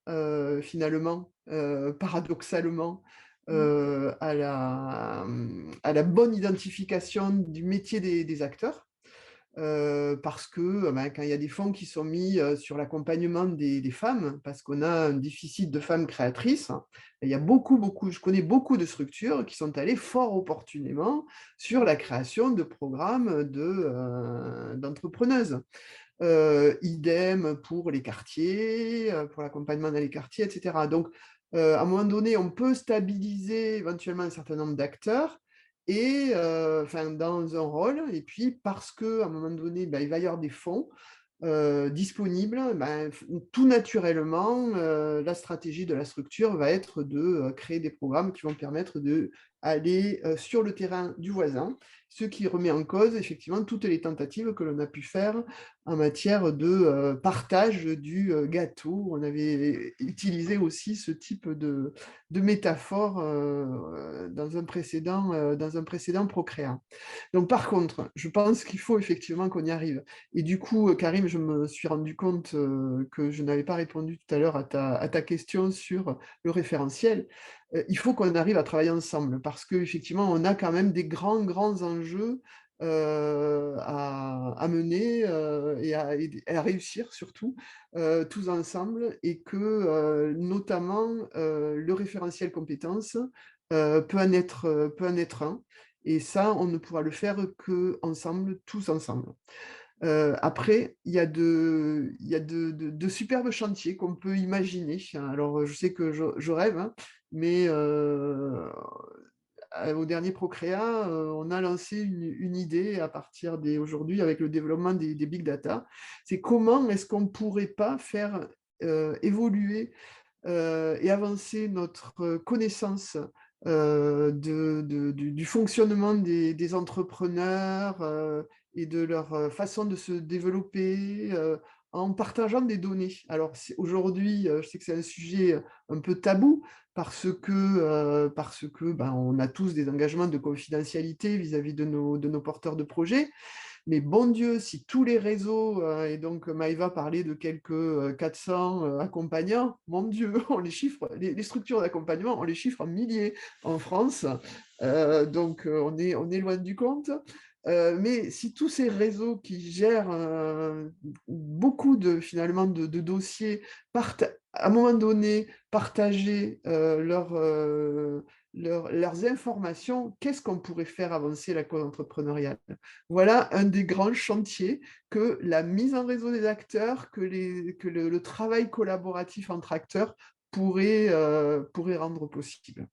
finalement, paradoxalement, à la bonne identification du métier des acteurs. Parce que quand il y a des fonds qui sont mis sur l'accompagnement des femmes, parce qu'on a un déficit de femmes créatrices, il y a je connais beaucoup de structures qui sont allées fort opportunément sur la création de programmes d'entrepreneuses. Idem pour les quartiers, pour l'accompagnement dans les quartiers, etc. Donc, à un moment donné, on peut stabiliser éventuellement un certain nombre d'acteurs, et dans un rôle, et puis parce qu'à un moment donné, il va y avoir des fonds disponibles, tout naturellement, la stratégie de la structure va être de créer des programmes qui vont permettre d'aller sur le terrain du voisin, ce qui remet en cause effectivement toutes les tentatives que l'on a pu faire en matière de partage du gâteau. On avait utilisé aussi ce type de métaphore dans un précédent Procréa. Donc par contre, je pense qu'il faut effectivement qu'on y arrive. Et du coup, Karim, je me suis rendu compte que je n'avais pas répondu tout à l'heure à ta question sur le référentiel. Il faut qu'on arrive à travailler ensemble parce qu'effectivement, on a quand même des grands enjeux à mener et à réussir surtout tous ensemble, et que notamment le référentiel compétences peut en être un. Et ça, on ne pourra le faire qu'ensemble, tous ensemble. Après, il y a de superbes chantiers qu'on peut imaginer. Alors, je sais que je rêve, hein, mais au dernier Procréa, on a lancé une idée à partir d'aujourd'hui avec le développement des big data. C'est comment est-ce qu'on ne pourrait pas faire évoluer et avancer notre connaissance du fonctionnement des entrepreneurs et de leur façon de se développer en partageant des données. Alors aujourd'hui, je sais que c'est un sujet un peu tabou parce que on a tous des engagements de confidentialité vis-à-vis de nos porteurs de projets. Mais bon Dieu, si tous les réseaux, et donc Maëva parlait de quelques 400 accompagnants, mon Dieu, on les chiffre, les structures d'accompagnement, on les chiffre en milliers en France, donc on est loin du compte. Mais si tous ces réseaux qui gèrent beaucoup finalement de dossiers partent à un moment donné partager leurs informations, qu'est-ce qu'on pourrait faire avancer la cause entrepreneuriale? Voilà un des grands chantiers que la mise en réseau des acteurs, que le travail collaboratif entre acteurs pourrait rendre possible.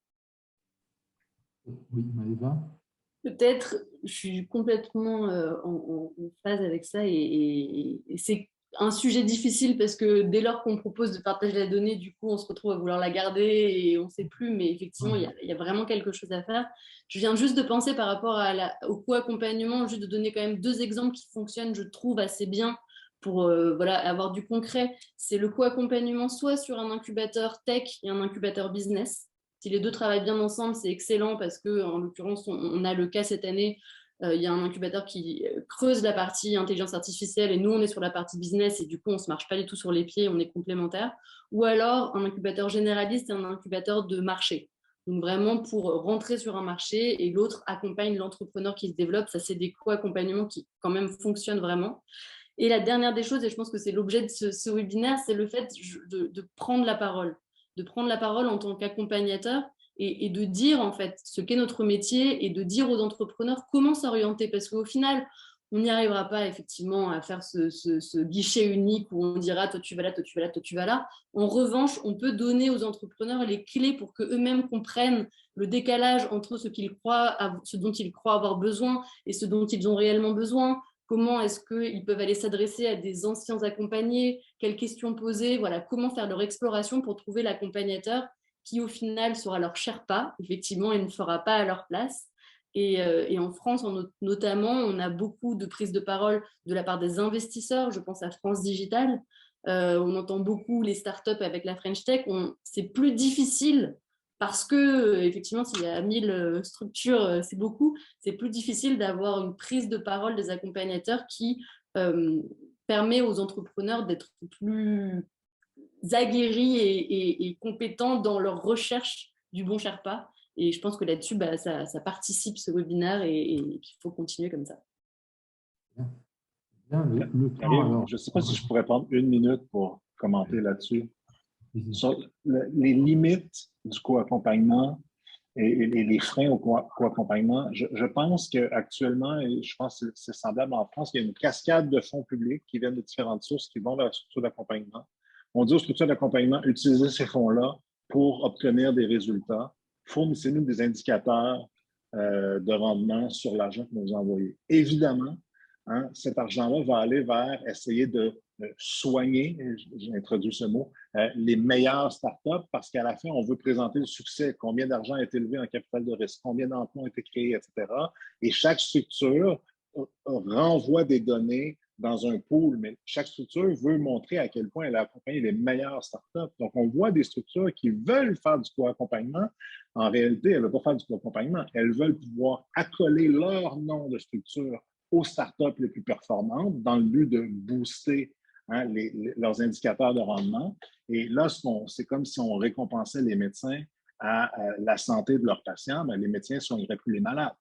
Oui, Maëva. Peut-être, je suis complètement en phase avec ça, et c'est un sujet difficile parce que dès lors qu'on propose de partager la donnée, du coup, on se retrouve à vouloir la garder et on ne sait plus, mais effectivement, il y a vraiment quelque chose à faire. Je viens juste de penser par rapport au co-accompagnement, juste de donner quand même 2 exemples qui fonctionnent, je trouve, assez bien pour avoir du concret. C'est le co-accompagnement soit sur un incubateur tech et un incubateur business. Si les 2 travaillent bien ensemble, c'est excellent parce que, en l'occurrence, on a le cas cette année Il y a un incubateur qui creuse la partie intelligence artificielle et nous, on est sur la partie business et du coup, on ne se marche pas du tout sur les pieds, on est complémentaires. Ou alors un incubateur généraliste et un incubateur de marché. Donc vraiment pour rentrer sur un marché et l'autre accompagne l'entrepreneur qui se développe. Ça, c'est des co-accompagnements qui quand même fonctionnent vraiment. Et la dernière des choses, et je pense que c'est l'objet de ce webinaire, c'est le fait de prendre la parole. De prendre la parole en tant qu'accompagnateur et de dire en fait ce qu'est notre métier et de dire aux entrepreneurs comment s'orienter. Parce qu'au final, on n'y arrivera pas effectivement à faire ce guichet unique où on dira toi tu vas là, toi tu vas là, toi tu vas là. En revanche, on peut donner aux entrepreneurs les clés pour qu'eux-mêmes comprennent le décalage entre ce dont ils croient avoir besoin et ce dont ils ont réellement besoin. Comment est-ce qu'ils peuvent aller s'adresser à des anciens accompagnés, quelles questions poser, voilà, comment faire leur exploration pour trouver l'accompagnateur qui au final sera leur Sherpa, effectivement, et ne fera pas à leur place. Et en France, notamment, on a beaucoup de prises de parole de la part des investisseurs, je pense à France Digital. On entend beaucoup les startups avec la French Tech. C'est plus difficile parce que, effectivement, s'il y a 1000 structures, c'est beaucoup, c'est plus difficile d'avoir une prise de parole des accompagnateurs qui permet aux entrepreneurs d'être plus aguerris et compétents dans leur recherche du bon Sherpa. Et je pense que là-dessus, ça participe ce webinaire et il faut continuer comme ça. Bien, le temps, Karim, alors. je ne sais pas si je pourrais prendre 1 minute pour commenter là-dessus. Sur les limites du co-accompagnement et les freins au co-accompagnement, je pense qu'actuellement, et je pense que c'est semblable en France, il y a une cascade de fonds publics qui viennent de différentes sources qui vont vers la structure d'accompagnement. On dit aux structures d'accompagnement, utilisez ces fonds-là pour obtenir des résultats. Fournissez-nous des indicateurs de rendement sur l'argent que nous envoyez. Évidemment, hein, cet argent-là va aller vers essayer de soigner, j'ai introduit ce mot, les meilleures startups parce qu'à la fin, on veut présenter le succès, combien d'argent a été levé en capital de risque, combien d'emplois ont été créés, etc. Et chaque structure renvoie des données dans un pool, mais chaque structure veut montrer à quel point elle a accompagné les meilleures startups. Donc, on voit des structures qui veulent faire du co-accompagnement. En réalité, elles ne veulent pas faire du co-accompagnement. Elles veulent pouvoir accoler leur nom de structure aux startups les plus performantes dans le but de booster leurs indicateurs de rendement. Et là, c'est comme si on récompensait les médecins à la santé de leurs patients, mais les médecins ne soigneraient plus les malades.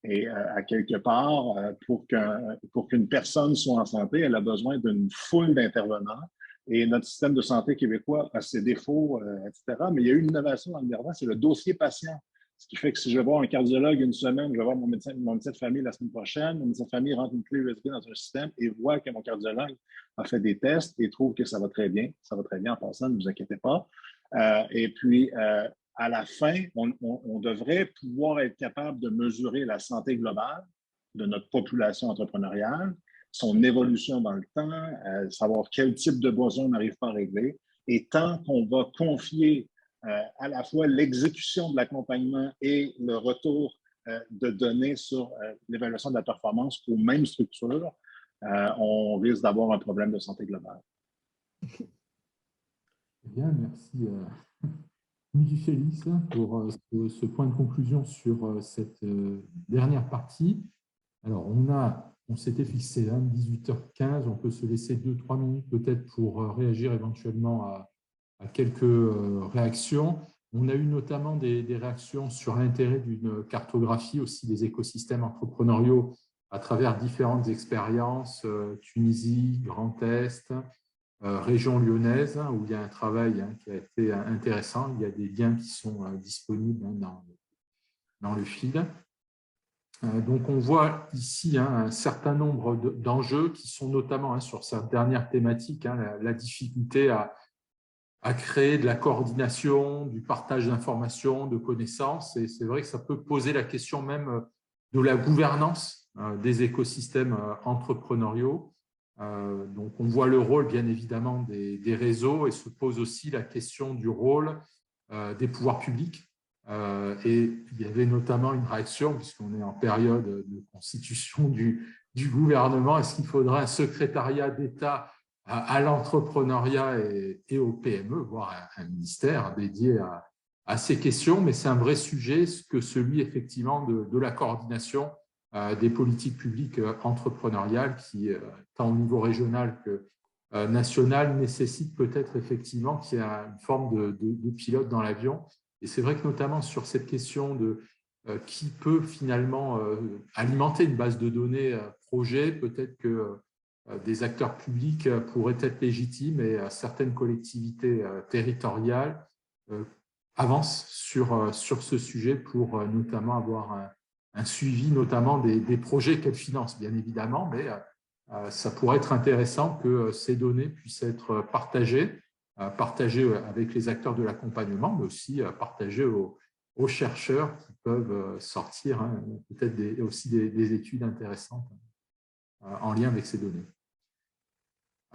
Et à quelque part, pour qu'une personne soit en santé, elle a besoin d'une foule d'intervenants. Et notre système de santé québécois a ses défauts, etc. Mais il y a eu une innovation dans le dernier, c'est le dossier patient. Ce qui fait que si je vais voir un cardiologue une semaine, je vais voir mon médecin de famille la semaine prochaine, mon médecin de famille rentre une clé USB dans un système et voit que mon cardiologue a fait des tests et trouve que ça va très bien. Ça va très bien en passant, ne vous inquiétez pas. Et puis, à la fin, on devrait pouvoir être capable de mesurer la santé globale de notre population entrepreneuriale, son évolution dans le temps, savoir quel type de besoin on n'arrive pas à régler. Et tant qu'on va confier à la fois l'exécution de l'accompagnement et le retour de données sur l'évaluation de la performance aux mêmes structures, on risque d'avoir un problème de santé globale. Bien, merci Félix pour ce point de conclusion sur cette dernière partie. Alors, on s'était fixé 18h15, on peut se laisser 2-3 minutes peut-être pour réagir éventuellement à quelques réactions. On a eu notamment des réactions sur l'intérêt d'une cartographie aussi des écosystèmes entrepreneuriaux à travers différentes expériences, Tunisie, Grand Est, région lyonnaise, où il y a un travail qui a été intéressant. Il y a des liens qui sont disponibles dans le feed. Donc, on voit ici un certain nombre d'enjeux qui sont notamment sur cette dernière thématique, la difficulté à créer de la coordination, du partage d'informations, de connaissances. Et c'est vrai que ça peut poser la question même de la gouvernance des écosystèmes entrepreneuriaux. Donc, on voit le rôle, bien évidemment, des réseaux et se pose aussi la question du rôle des pouvoirs publics. Et il y avait notamment une réaction, puisqu'on est en période de constitution du gouvernement, est-ce qu'il faudrait un secrétariat d'État à l'entrepreneuriat et aux PME, voire un ministère dédié à ces questions, mais c'est un vrai sujet que celui effectivement de la coordination des politiques publiques entrepreneuriales qui, tant au niveau régional que national, nécessitent peut-être effectivement qu'il y ait une forme de pilote dans l'avion. Et c'est vrai que notamment sur cette question de qui peut finalement alimenter une base de données projet, peut-être que des acteurs publics pourraient être légitimes et certaines collectivités territoriales avancent sur ce sujet pour notamment avoir un suivi notamment des projets qu'elles financent, bien évidemment, mais ça pourrait être intéressant que ces données puissent être partagées avec les acteurs de l'accompagnement, mais aussi partagées aux chercheurs qui peuvent sortir peut-être aussi des études intéressantes en lien avec ces données.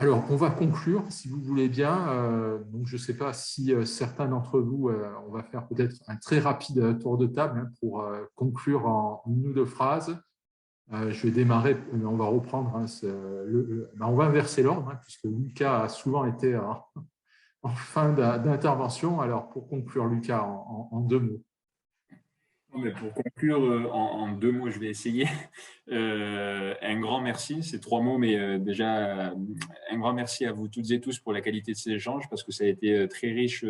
Alors, on va conclure, si vous voulez bien. Donc, je ne sais pas si certains d'entre vous, on va faire peut-être un très rapide tour de table pour conclure en une ou deux phrases. Je vais démarrer, on va reprendre, on va inverser l'ordre, puisque Lucas a souvent été en fin d'intervention. Alors, pour conclure, Lucas, en deux mots. Pour conclure, en deux mots, je vais essayer. Un grand merci, c'est trois mots, mais déjà, un grand merci à vous toutes et tous pour la qualité de ces échanges, parce que ça a été très riche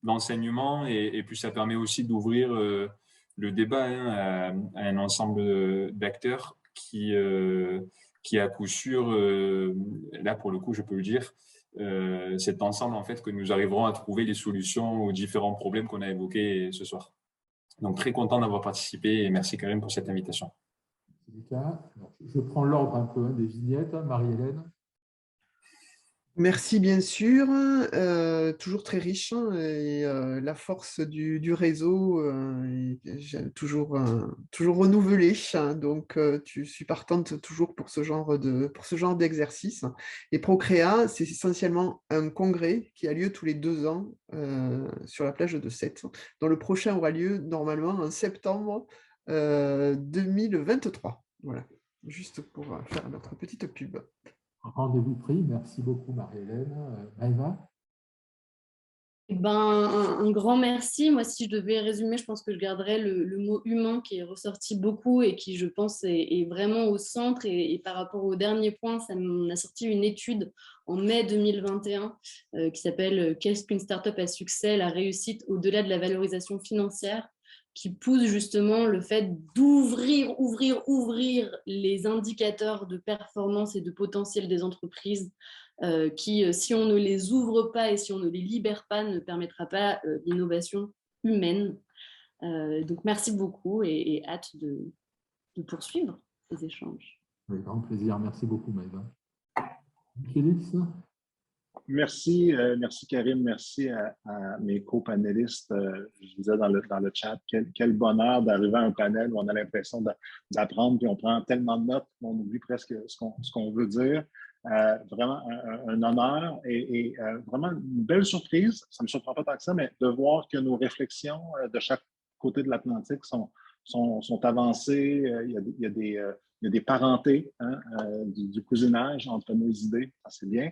d'enseignements, et puis ça permet aussi d'ouvrir le débat à un ensemble d'acteurs qui, à coup sûr, là pour le coup, je peux le dire, c'est ensemble en fait que nous arriverons à trouver les solutions aux différents problèmes qu'on a évoqués ce soir. Donc, très content d'avoir participé et merci Karim pour cette invitation. Je prends l'ordre un peu des vignettes, Marie-Hélène. Merci bien sûr, toujours très riche et la force du réseau est toujours renouvelée, donc je suis partante toujours pour ce genre d'exercice. Et Procréa, c'est essentiellement un congrès qui a lieu tous les 2 ans sur la plage de Sète, dont le prochain aura lieu normalement en septembre 2023. Voilà, juste pour faire notre petite pub. Rendez-vous pris. Merci beaucoup, Marie-Hélène. Maëva? Un grand merci. Moi, si je devais résumer, je pense que je garderais le mot humain qui est ressorti beaucoup et qui, je pense, est vraiment au centre. Et par rapport au dernier point, ça m'en a sorti une étude en mai 2021 qui s'appelle « Qu'est-ce qu'une start-up à succès? La réussite au-delà de la valorisation financière », qui pousse justement le fait d'ouvrir les indicateurs de performance et de potentiel des entreprises qui, si on ne les ouvre pas et si on ne les libère pas, ne permettra pas l'innovation humaine. Donc, merci beaucoup et hâte de poursuivre ces échanges. Avec grand plaisir. Merci beaucoup, Maëva. Félix? Merci Karim, merci à mes co-panélistes. Je disais dans le chat, quel bonheur d'arriver à un panel où on a l'impression d'apprendre, puis on prend tellement de notes qu'on oublie presque ce qu'on veut dire. Vraiment un honneur et vraiment une belle surprise. Ça ne me surprend pas tant que ça, mais de voir que nos réflexions de chaque côté de l'Atlantique sont avancées. Il y a des parentés du cousinage entre nos idées. Ça, c'est bien.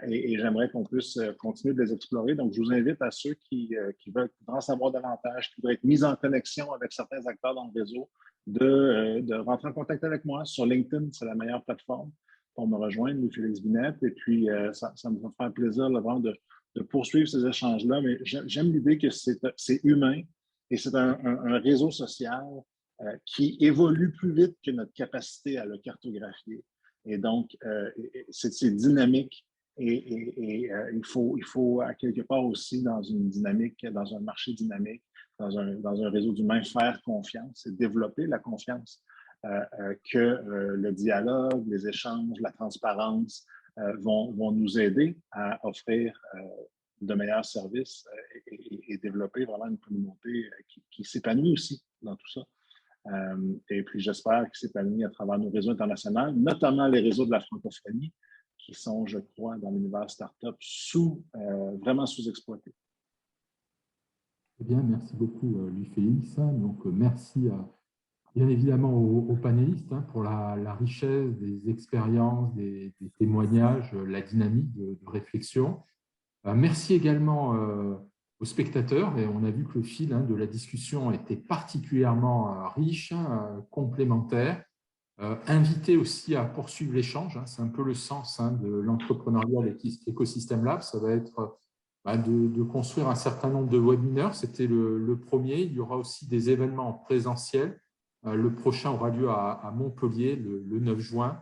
Et j'aimerais qu'on puisse continuer de les explorer. Donc, je vous invite à ceux qui veulent en savoir davantage, qui veulent être mis en connexion avec certains acteurs dans le réseau, de rentrer en contact avec moi. Sur LinkedIn, c'est la meilleure plateforme pour me rejoindre, Louis-Félix Binette. Et puis, ça me va faire plaisir là, vraiment de poursuivre ces échanges-là. Mais j'aime l'idée que c'est humain et c'est un réseau social qui évolue plus vite que notre capacité à le cartographier. Et donc, c'est dynamique. Et il faut à quelque part aussi dans une dynamique, dans un marché dynamique, dans un réseau d'humains, faire confiance et développer la confiance que le dialogue, les échanges, la transparence vont nous aider à offrir de meilleurs services et développer vraiment une communauté qui s'épanouit aussi dans tout ça. Et puis j'espère qu'il s'épanouit à travers nos réseaux internationaux, notamment les réseaux de la francophonie, qui sont, je crois, dans l'univers start-up, vraiment sous-exploités. Bien, merci beaucoup, Louis-Félix. Donc, merci bien évidemment aux panélistes pour la richesse des expériences, des témoignages, la dynamique de réflexion. Merci également aux spectateurs. Et on a vu que le fil de la discussion était particulièrement riche, complémentaire. Inviter aussi à poursuivre l'échange. C'est un peu le sens de l'Entrepreneurial Ecosystem Lab. Ça va être de construire un certain nombre de webinaires. C'était le premier. Il y aura aussi des événements en présentiel. Le prochain aura lieu à Montpellier le 9 juin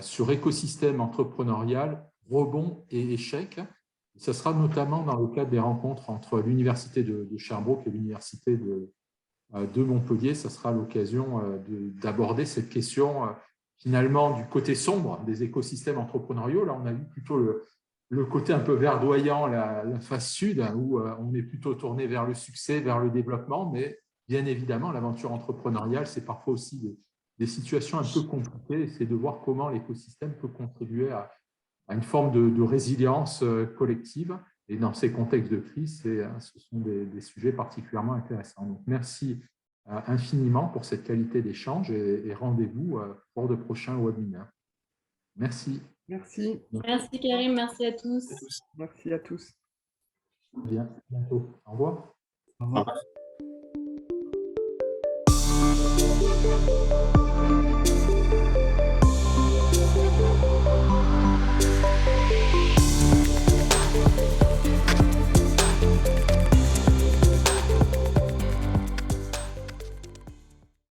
sur écosystème entrepreneurial, rebond et échec. Ça sera notamment dans le cadre des rencontres entre l'Université de Sherbrooke et l'Université de Montpellier. Ça sera l'occasion d'aborder cette question finalement du côté sombre des écosystèmes entrepreneuriaux. Là, on a vu plutôt le côté un peu verdoyant, la face sud, où on est plutôt tourné vers le succès, vers le développement, mais bien évidemment, l'aventure entrepreneuriale, c'est parfois aussi des situations un peu compliquées. C'est de voir comment l'écosystème peut contribuer à une forme de résilience collective. Et dans ces contextes de crise, ce sont des sujets particulièrement intéressants. Donc, merci infiniment pour cette qualité d'échange et rendez-vous pour de prochains webinaires. Merci. Merci. Merci Karim, merci à tous. Merci à tous. Bien, à bientôt. Au revoir. Au revoir. Au revoir.